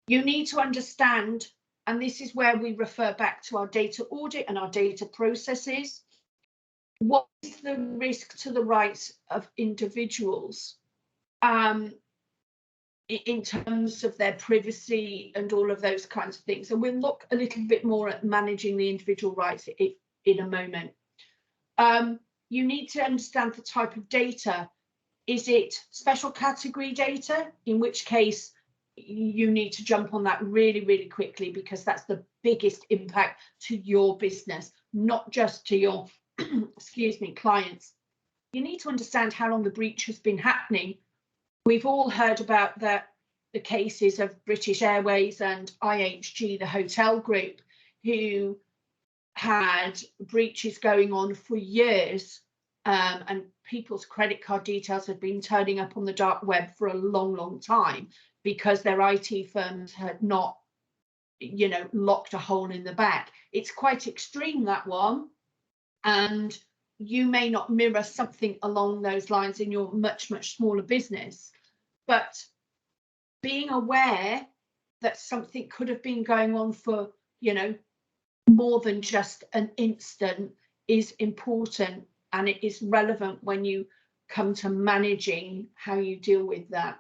You need to understand, and this is where we refer back to our data audit and our data processes, what is the risk to the rights of individuals in terms of their privacy and all of those kinds of things. And we'll look a little bit more at managing the individual rights in a moment. You need to understand the type of data. Is it special category data, in which case you need to jump on that really, really quickly, because that's the biggest impact to your business, not just to your excuse me, clients. You need to understand how long the breach has been happening. We've all heard about the cases of British Airways and IHG, the hotel group, who had breaches going on for years, and people's credit card details had been turning up on the dark web for a long, long time because their IT firms had not, you know, locked a hole in the back. It's quite extreme, that one, and you may not mirror something along those lines in your much, much smaller business, but being aware that something could have been going on for, you know, more than just an instant is important, and it is relevant when you come to managing how you deal with that.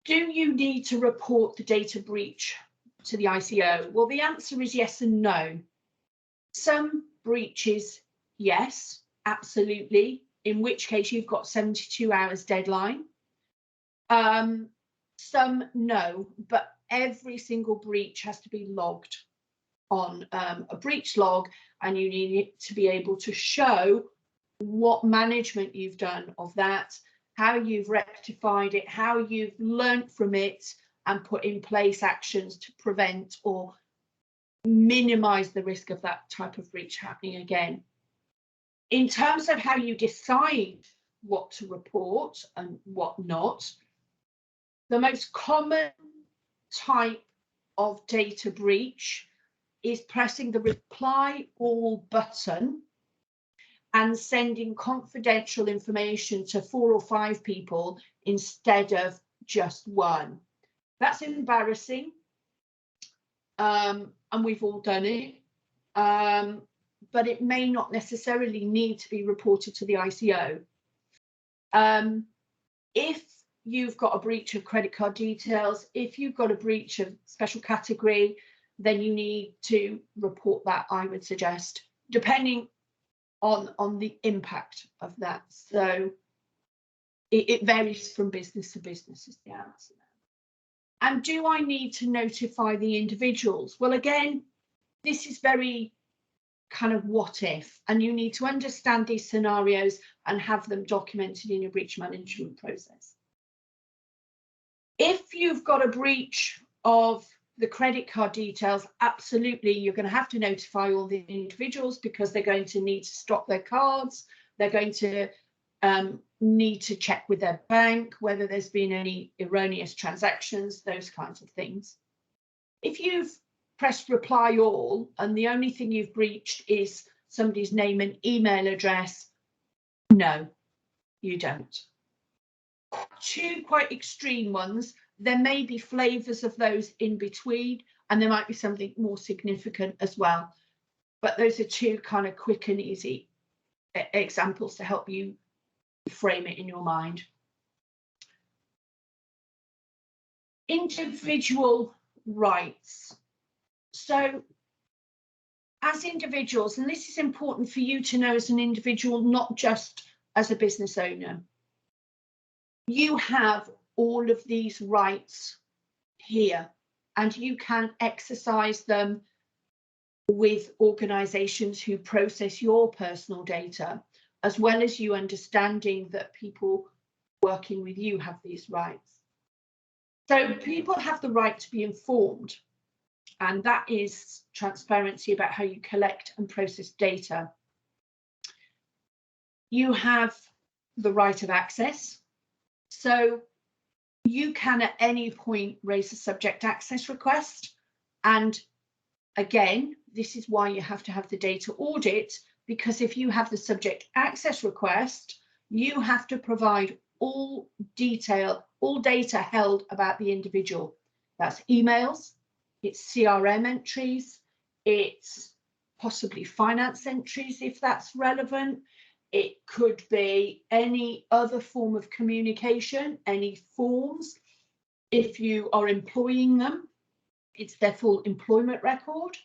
Do you need to report the data breach to the ICO? Well, the answer is yes and no. Some breaches, yes, absolutely, in which case you've got 72 hours deadline. Some no, but every single breach has to be logged on a breach log, and you need it to be able to show what management you've done of that, how you've rectified it, how you've learnt from it and put in place actions to prevent or minimize the risk of that type of breach happening again. In terms of how you decide what to report and what not, the most common type of data breach is pressing the reply all button and sending confidential information to 4 or 5 people instead of just one. That's embarrassing, and we've all done it, but it may not necessarily need to be reported to the ICO. If you've got a breach of credit card details, if you've got a breach of special category, then you need to report that, I would suggest, depending on the impact of that. So it varies from business to business is the answer. And do I need to notify the individuals? Well, again, this is very kind of what if, and you need to understand these scenarios and have them documented in your breach management process. If you've got a breach of the credit card details, absolutely, you're going to have to notify all the individuals, because they're going to need to stop their cards. They're going to need to check with their bank whether there's been any erroneous transactions, those kinds of things. If you've pressed reply all and the only thing you've breached is somebody's name and email address, no, you don't. 2 quite extreme ones. There may be flavors of those in between, and there might be something more significant as well. But those are 2 kind of quick and easy examples to help you frame it in your mind. Individual rights. So as individuals, and this is important for you to know as an individual, not just as a business owner, you have all of these rights here, and you can exercise them with organisations who process your personal data, as well as you understanding that people working with you have these rights. So people have the right to be informed, and that is transparency about how you collect and process data. You have the right of access. So you can at any point raise a subject access request. And again, this is why you have to have the data audit, because if you have the subject access request, you have to provide all data held about the individual. That's emails, it's CRM entries, it's possibly finance entries if that's relevant. It could be any other form of communication, any forms. If you are employing them, it's their full employment record.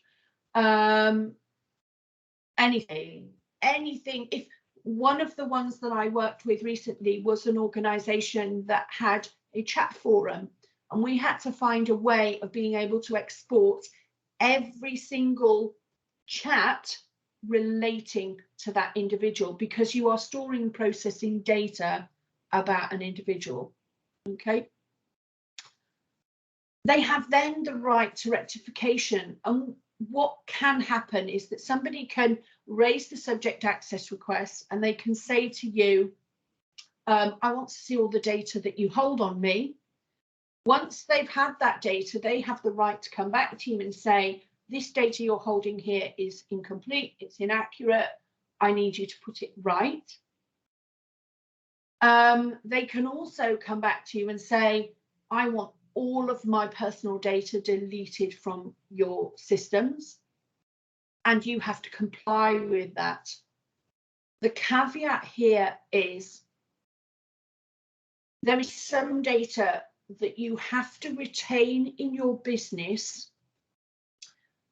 Anything. If one of the ones that I worked with recently was an organisation that had a chat forum, and we had to find a way of being able to export every single chat relating to that individual, because you are storing and processing data about an individual. Okay. They have then the right to rectification, and what can happen is that somebody can raise the subject access request and they can say to you, I want to see all the data that you hold on me. Once they've had that data, they have the right to come back to you and say, this data you're holding here is incomplete, it's inaccurate, I need you to put it right. They can also come back to you and say, I want all of my personal data deleted from your systems, and you have to comply with that. The caveat here is there is some data that you have to retain in your business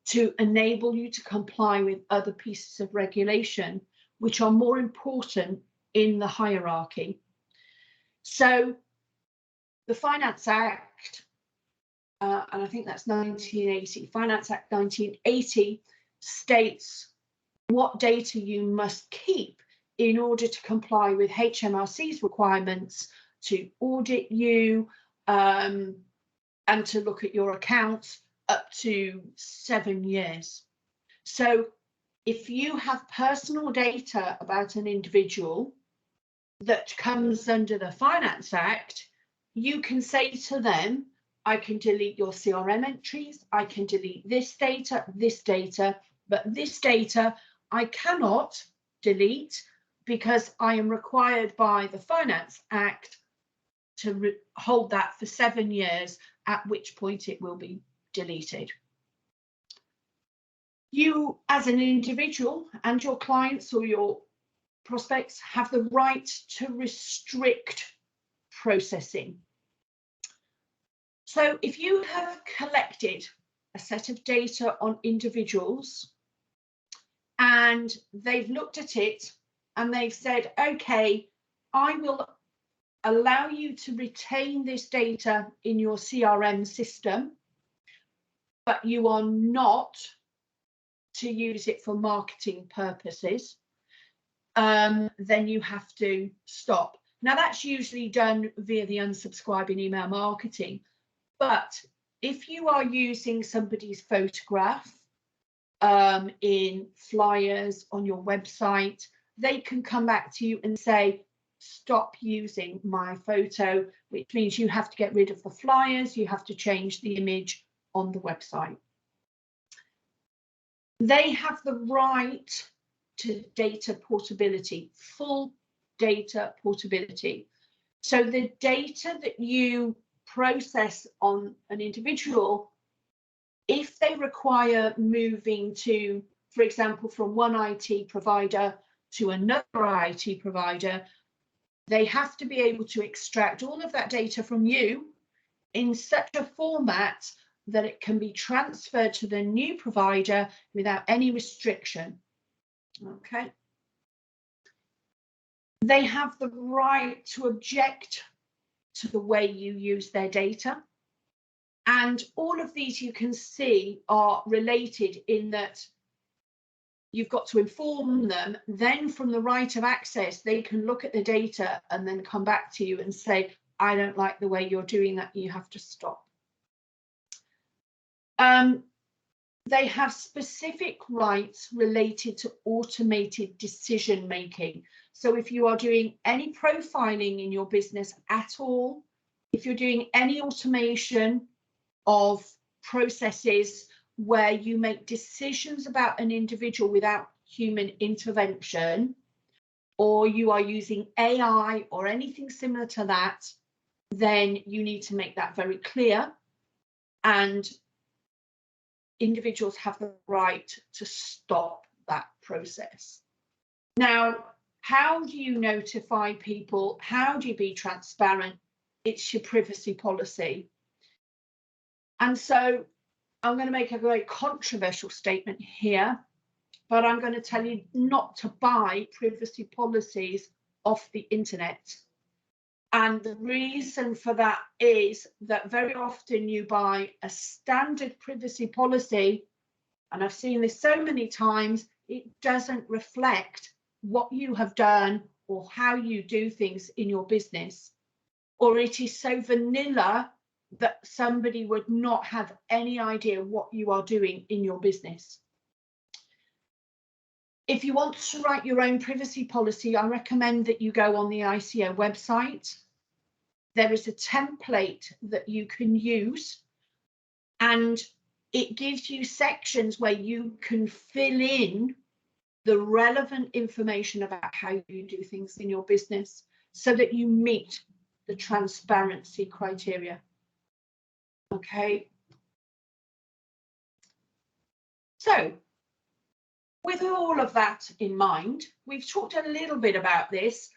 to enable you to comply with other pieces of regulation, which are more important in the hierarchy. So the Finance Act, and I think that's 1980, Finance Act 1980 states what data you must keep in order to comply with HMRC's requirements to audit you and to look at your accounts up to 7 years. So if you have personal data about an individual that comes under the Finance Act, you can say to them, I can delete your CRM entries, I can delete this data, but this data I cannot delete because I am required by the Finance Act to hold that for 7 years, at which point it will be deleted. You as an individual and your clients or your prospects have the right to restrict processing. So if you have collected a set of data on individuals and they've looked at it and they've said, okay, I will allow you to retain this data in your CRM system, but you are not to use it for marketing purposes, then you have to stop. Now that's usually done via the unsubscribing email marketing. But if you are using somebody's photograph in flyers on your website, they can come back to you and say, stop using my photo, which means you have to get rid of the flyers, you have to change the image on the website. They have the right to data portability, full data portability. So the data that you process on an individual, if they require moving to, for example, from one IT provider to another IT provider, they have to be able to extract all of that data from you in such a format that it can be transferred to the new provider without any restriction. Okay. They have the right to object to the way you use their data. And all of these you can see are related in that you've got to inform them. Then from the right of access, they can look at the data and then come back to you and say, I don't like the way you're doing that, you have to stop. They have specific rights related to automated decision making. So if you are doing any profiling in your business at all, if you're doing any automation of processes where you make decisions about an individual without human intervention, or you are using AI or anything similar to that, then you need to make that very clear. And individuals have the right to stop that process. Now, how do you notify people? How do you be transparent? It's your privacy policy. And so I'm going to make a very controversial statement here, but I'm going to tell you not to buy privacy policies off the internet. And the reason for that is that very often you buy a standard privacy policy, and I've seen this so many times, it doesn't reflect what you have done or how you do things in your business, or it is so vanilla that somebody would not have any idea what you are doing in your business. If you want to write your own privacy policy, I recommend that you go on the ICO website. There is a template that you can use, and it gives you sections where you can fill in the relevant information about how you do things in your business so that you meet the transparency criteria. Okay. So, with all of that in mind, we've talked a little bit about this.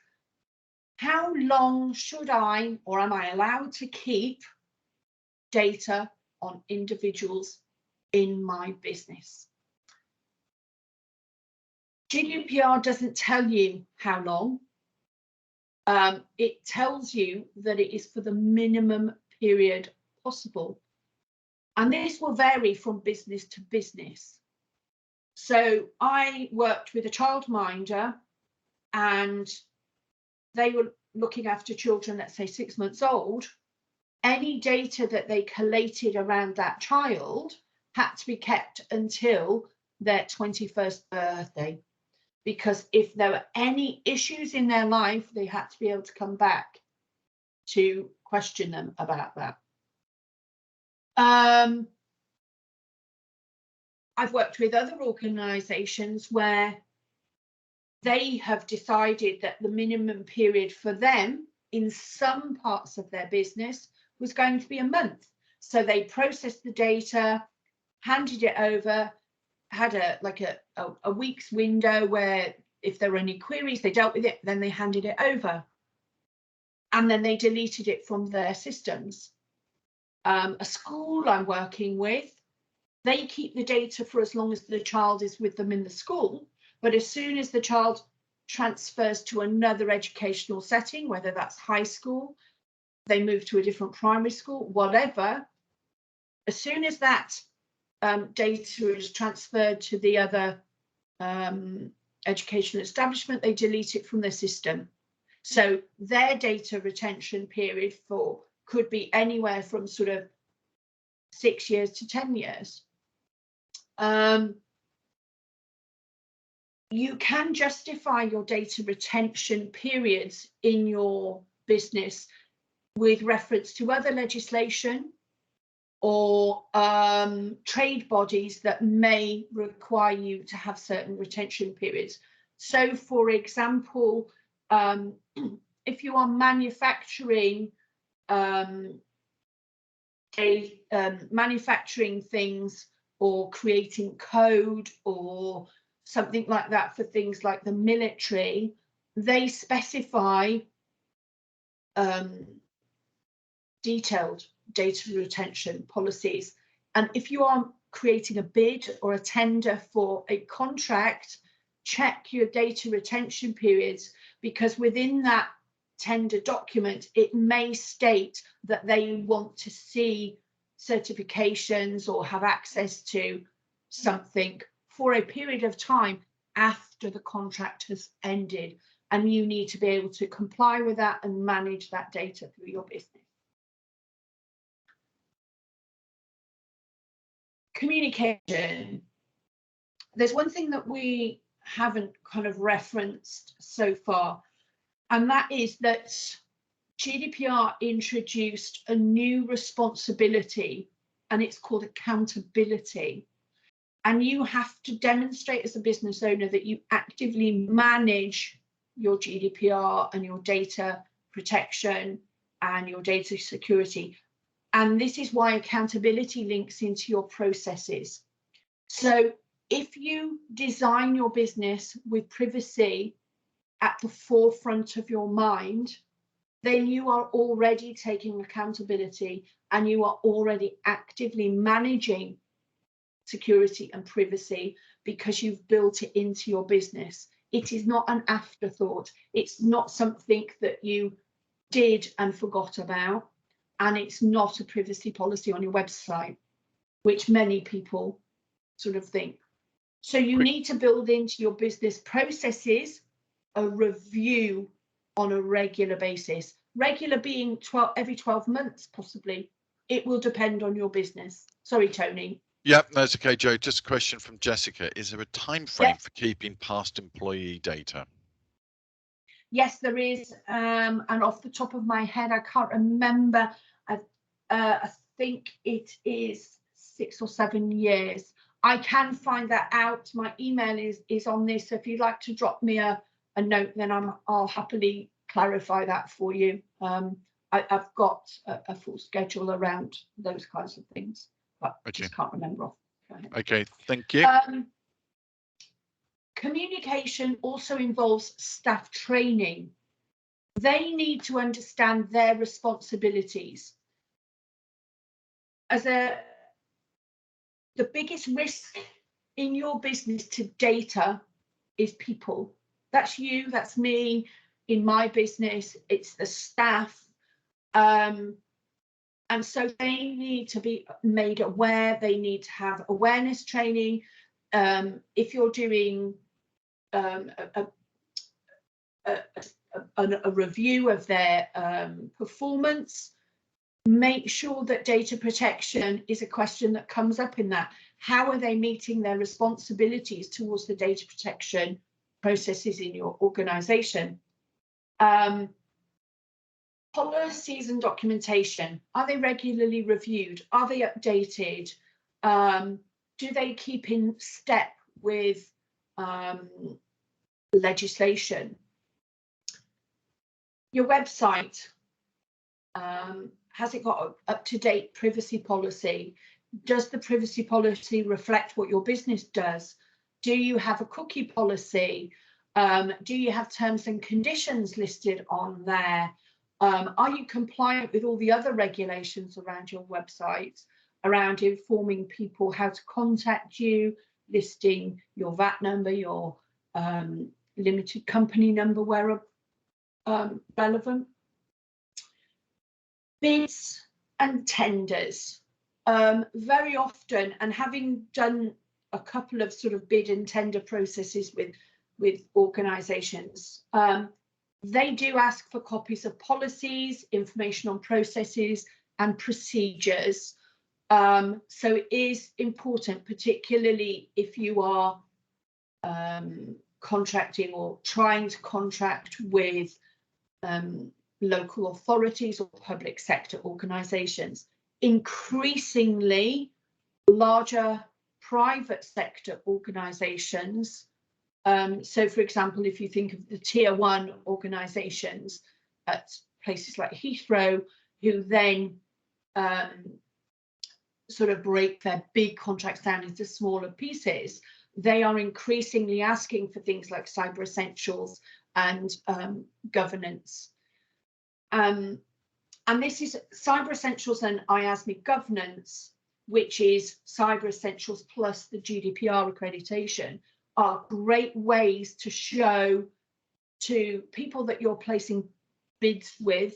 How long should I, or am I allowed to keep data on individuals in my business? GDPR doesn't tell you how long. It tells you that it is for the minimum period possible. And this will vary from business to business. So I worked with a childminder, and they were looking after children, let's say 6 months old. Any data that they collated around that child had to be kept until their 21st birthday, because if there were any issues in their life, they had to be able to come back to question them about that. I've worked with other organisations where they have decided that the minimum period for them in some parts of their business was going to be a month. So they processed the data, handed it over, had a week's window where if there were any queries, they dealt with it, then they handed it over. And then they deleted it from their systems. A school I'm working with, they keep the data for as long as the child is with them in the school. But as soon as the child transfers to another educational setting, whether that's high school, they move to a different primary school, whatever, as soon as that data is transferred to the other educational establishment, they delete it from their system. So their data retention period could be anywhere from sort of 6 years to 10 years. You can justify your data retention periods in your business with reference to other legislation or trade bodies that may require you to have certain retention periods. So, for example, if you are manufacturing manufacturing things or creating code or something like that for things like the military, they specify detailed data retention policies. And if you are creating a bid or a tender for a contract, check your data retention periods, because within that tender document, it may state that they want to see certifications or have access to something for a period of time after the contract has ended, and you need to be able to comply with that and manage that data through your business. Communication. There's one thing that we haven't kind of referenced so far, and that is that GDPR introduced a new responsibility, and it's called accountability. And you have to demonstrate as a business owner that you actively manage your GDPR and your data protection and your data security. And this is why accountability links into your processes. So if you design your business with privacy at the forefront of your mind, then you are already taking accountability and you are already actively managing security and privacy because you've built it into your business. It is not an afterthought. It's not something that you did and forgot about, and it's not a privacy policy on your website, which many people sort of think. So you need to build into your business processes a review on a regular basis. Regular being every 12 months, possibly. It will depend on your business. Sorry, Tony. Yeah, that's okay, Joe. Just a question from Jessica. Is there a time frame for keeping past employee data? Yes, there is. And off the top of my head, I can't remember. I think it is 6 or 7 years. I can find that out. My email is on this. So if you'd like to drop me a note, then I'll happily clarify that for you. I've got a full schedule around those kinds of things, but I just can't remember off. Okay, thank you. Communication also involves staff training. They need to understand their responsibilities. The biggest risk in your business to data is people. That's you, that's me. In my business, it's the staff. And so they need to be made aware. They need to have awareness training. If you're doing a review of their performance, make sure that data protection is a question that comes up in that. How are they meeting their responsibilities towards the data protection processes in your organization? Policies and documentation, are they regularly reviewed? Are they updated? Do they keep in step with legislation? Your website, has it got an up-to-date privacy policy? Does the privacy policy reflect what your business does? Do you have a cookie policy? Do you have terms and conditions listed on there? Are you compliant with all the other regulations around your website, around informing people how to contact you, listing your VAT number, your limited company number where relevant? Bids and tenders. Very often, and having done a couple of sort of bid and tender processes with organisations, they do ask for copies of policies, information on processes and procedures. So it is important, particularly if you are contracting or trying to contract with local authorities or public sector organisations. Increasingly, larger private sector organisations. So, for example, if you think of the tier 1 organisations at places like Heathrow, who then sort of break their big contracts down into smaller pieces, they are increasingly asking for things like cyber essentials and governance. And this is cyber essentials and IASME governance, which is cyber essentials plus the GDPR accreditation, are great ways to show to people that you're placing bids with,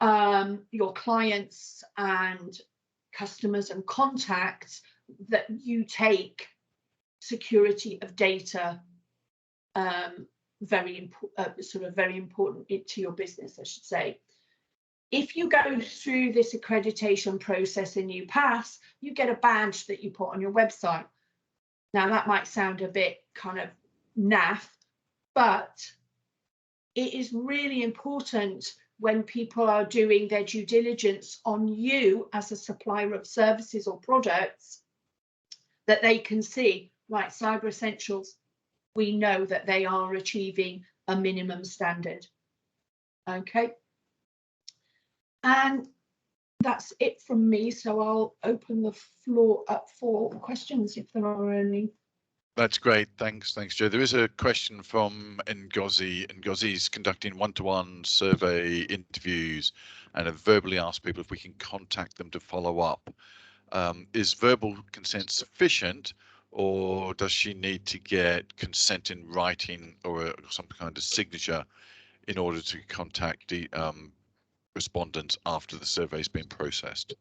your clients and customers and contacts, that you take security of data very important to your business, I should say. If you go through this accreditation process and you pass, you get a badge that you put on your website. Now that might sound a bit kind of naff, but it is really important when people are doing their due diligence on you as a supplier of services or products, that they can see, right, Cyber Essentials, we know that they are achieving a minimum standard. Okay. And that's it from me. So I'll open the floor up for questions if there are any. That's great. Thanks, Joe. There is a question from Ngozi. Ngozi's conducting one-to-one survey interviews and have verbally asked people if we can contact them to follow up. Is verbal consent sufficient, or does she need to get consent in writing or some kind of signature in order to contact the respondents after the survey's been processed?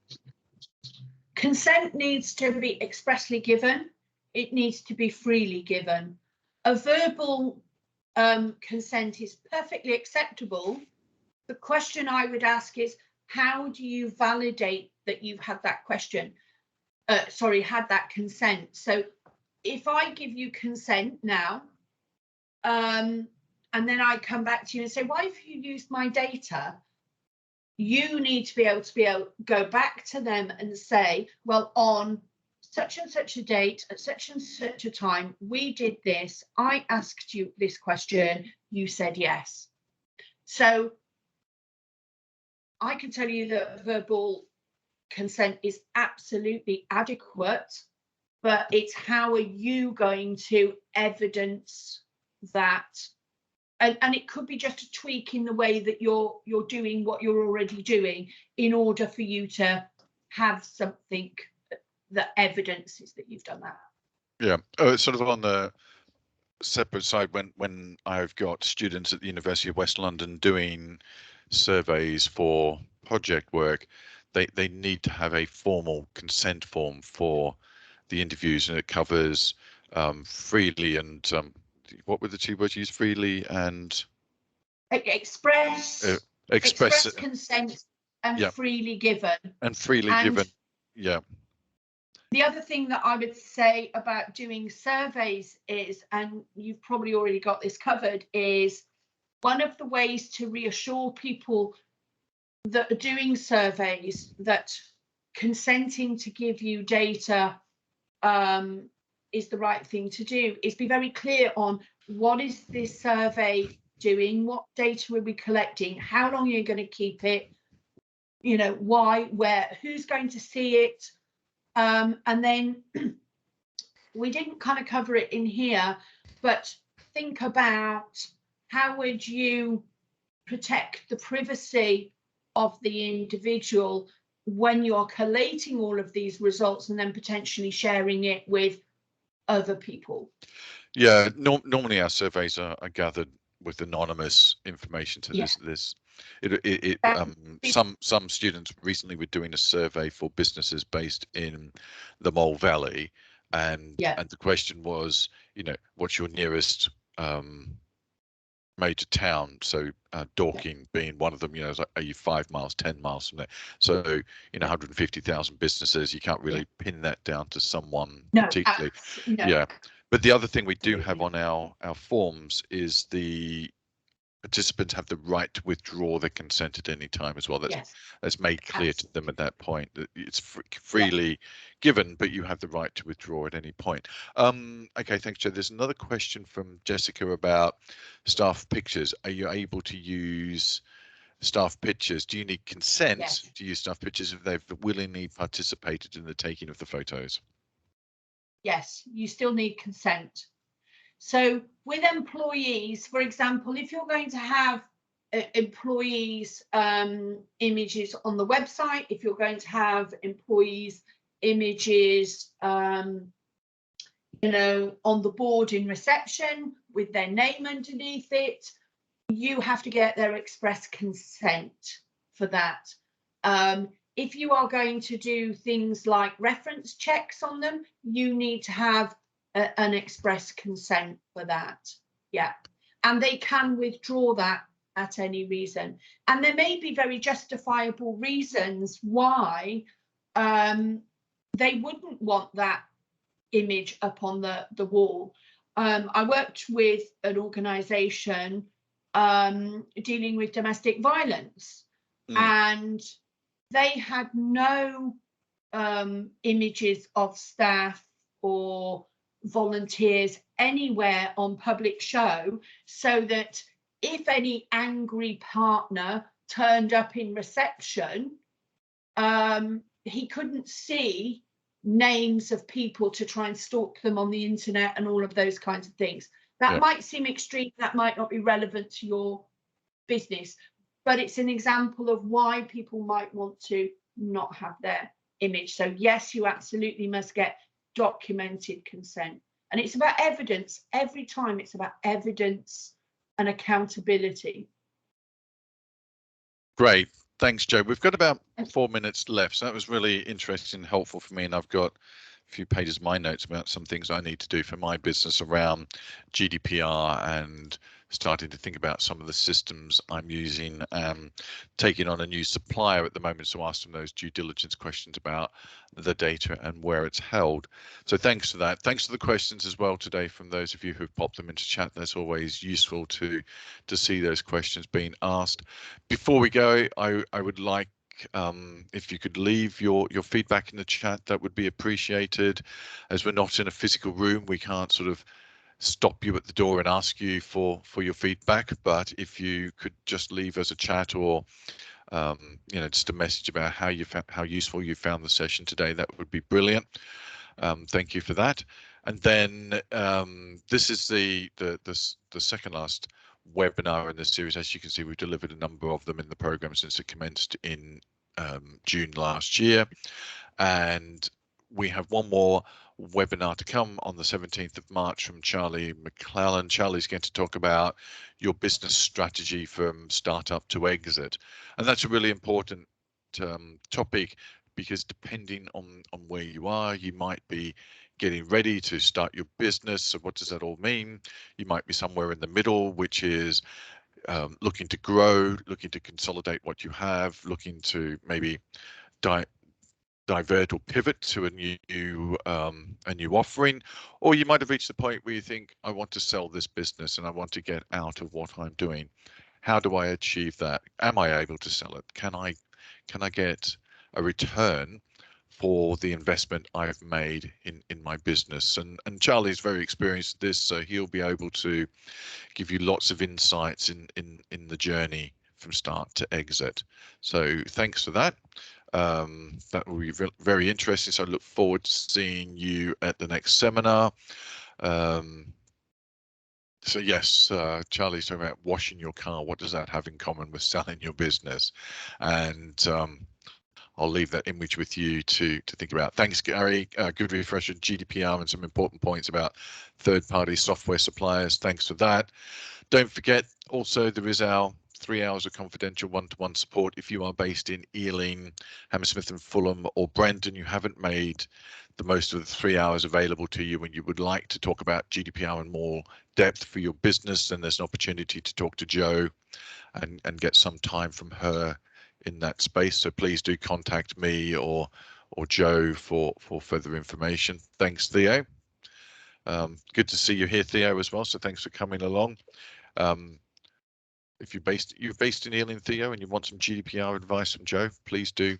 Consent needs to be expressly given. It needs to be freely given. A verbal consent is perfectly acceptable. The question I would ask is, how do you validate that you've had that question? Had that consent. So if I give you consent now, and then I come back to you and say, why have you used my data? You need to be able to go back to them and say, well, on such and such a date at such and such a time, we did this. I asked you this question. You said yes. So I can tell you that verbal consent is absolutely adequate, but it's how are you going to evidence that? And it could be just a tweak in the way that you're doing what you're already doing in order for you to have something that evidences that you've done that. Yeah, sort of on the separate side, when I've got students at the University of West London doing surveys for project work, they need to have a formal consent form for the interviews, and it covers freely and what were the two words used? Freely and express consent and freely given. And freely given. Yeah. The other thing that I would say about doing surveys is, and you've probably already got this covered, is one of the ways to reassure people that are doing surveys that consenting to give you data is the right thing to do, is be very clear on what is this survey doing, what data are we collecting, how long are you going to keep it, you know, why, where, who's going to see it. And then we didn't kind of cover it in here, but think about how would you protect the privacy of the individual when you're collating all of these results and then potentially sharing it with other people. Yeah, normally our surveys are gathered with anonymous information. So some students recently were doing a survey for businesses based in the Mole Valley, and the question was, you know, what's your nearest major town? So Dorking being one of them. You know, like, are you 5 miles, 10 miles from there? So, you know, 150,000 businesses. You can't really pin that down to someone particularly. Yeah. But the other thing we do have on our forms is the participants have the right to withdraw their consent at any time as well. That's made clear to them at that point, that it's freely given, but you have the right to withdraw at any point. Okay, thanks, Joe. There's another question from Jessica about staff pictures. Are you able to use staff pictures? Do you need consent to use staff pictures if they've willingly participated in the taking of the photos? Yes, you still need consent. So with employees, for example, if you're going to have employees' images on the website, if you're going to have employees' images, you know, on the board in reception with their name underneath it, you have to get their express consent for that. If you are going to do things like reference checks on them, you need to have an express consent for that. Yeah, and they can withdraw that at any reason. And there may be very justifiable reasons why they wouldn't want that image up on the wall. I worked with an organisation dealing with domestic violence, and they had no images of staff or volunteers anywhere on public show, so that if any angry partner turned up in reception, he couldn't see names of people to try and stalk them on the internet and all of those kinds of things. That might seem extreme, that might not be relevant to your business, but it's an example of why people might want to not have their image. So yes, you absolutely must get documented consent. And it's about evidence. Every time it's about evidence and accountability. Great. Thanks, Joe. We've got about 4 minutes left, so that was really interesting and helpful for me. And I've got a few pages of my notes about some things I need to do for my business around GDPR and starting to think about some of the systems I'm using, taking on a new supplier at the moment, so ask them those due diligence questions about the data and where it's held. So thanks for that. Thanks for the questions as well today from those of you who've popped them into chat. That's always useful to see those questions being asked. Before we go, I would like if you could leave your feedback in the chat, that would be appreciated. As we're not in a physical room, we can't sort of stop you at the door and ask you for your feedback, but if you could just leave us a chat or just a message about how useful you found the session today, that would be brilliant. Thank you for that. And then this is the second last webinar in this series. As you can see, we've delivered a number of them in the program since it commenced in June last year, and we have one more webinar to come on the 17th of March from Charlie McClellan. Charlie's going to talk about your business strategy from startup to exit, and that's a really important topic, because depending on where you are, you might be getting ready to start your business. So what does that all mean? You might be somewhere in the middle, which is looking to grow, looking to consolidate what you have, looking to maybe divert or pivot to a new offering, or you might have reached the point where you think, I want to sell this business and I want to get out of what I'm doing. How do I achieve that? Am I able to sell it? Can I get a return for the investment I've made in my business? And Charlie's very experienced at this, so he'll be able to give you lots of insights in the journey from start to exit. So thanks for that. That will be very interesting. So I look forward to seeing you at the next seminar. So yes, Charlie's talking about washing your car. What does that have in common with selling your business? And I'll leave that image with you to think about. Thanks, Gary. Good refresher, GDPR, and some important points about third-party software suppliers. Thanks for that. Don't forget, also, there is our 3 hours of confidential one-to-one support. If you are based in Ealing, Hammersmith and Fulham, or Brenton, you haven't made the most of the 3 hours available to you and you would like to talk about GDPR in more depth for your business, then there's an opportunity to talk to Jo and get some time from her in that space. So please do contact me or Jo for further information. Thanks, Theo. Good to see you here, Theo, as well. So thanks for coming along. If you're based in Ealing, Theo, and you want some GDPR advice from Jo, please do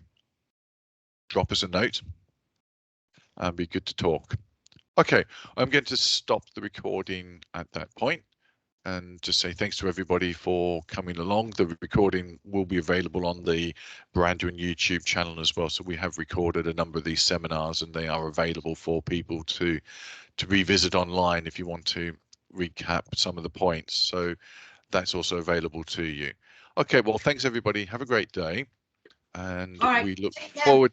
drop us a note and be good to talk. Okay, I'm going to stop the recording at that point and just say thanks to everybody for coming along. The recording will be available on the Brandwin YouTube channel as well. So we have recorded a number of these seminars and they are available for people to revisit online if you want to recap some of the points. So that's also available to you. Okay, well, thanks everybody. Have a great day. And we look forward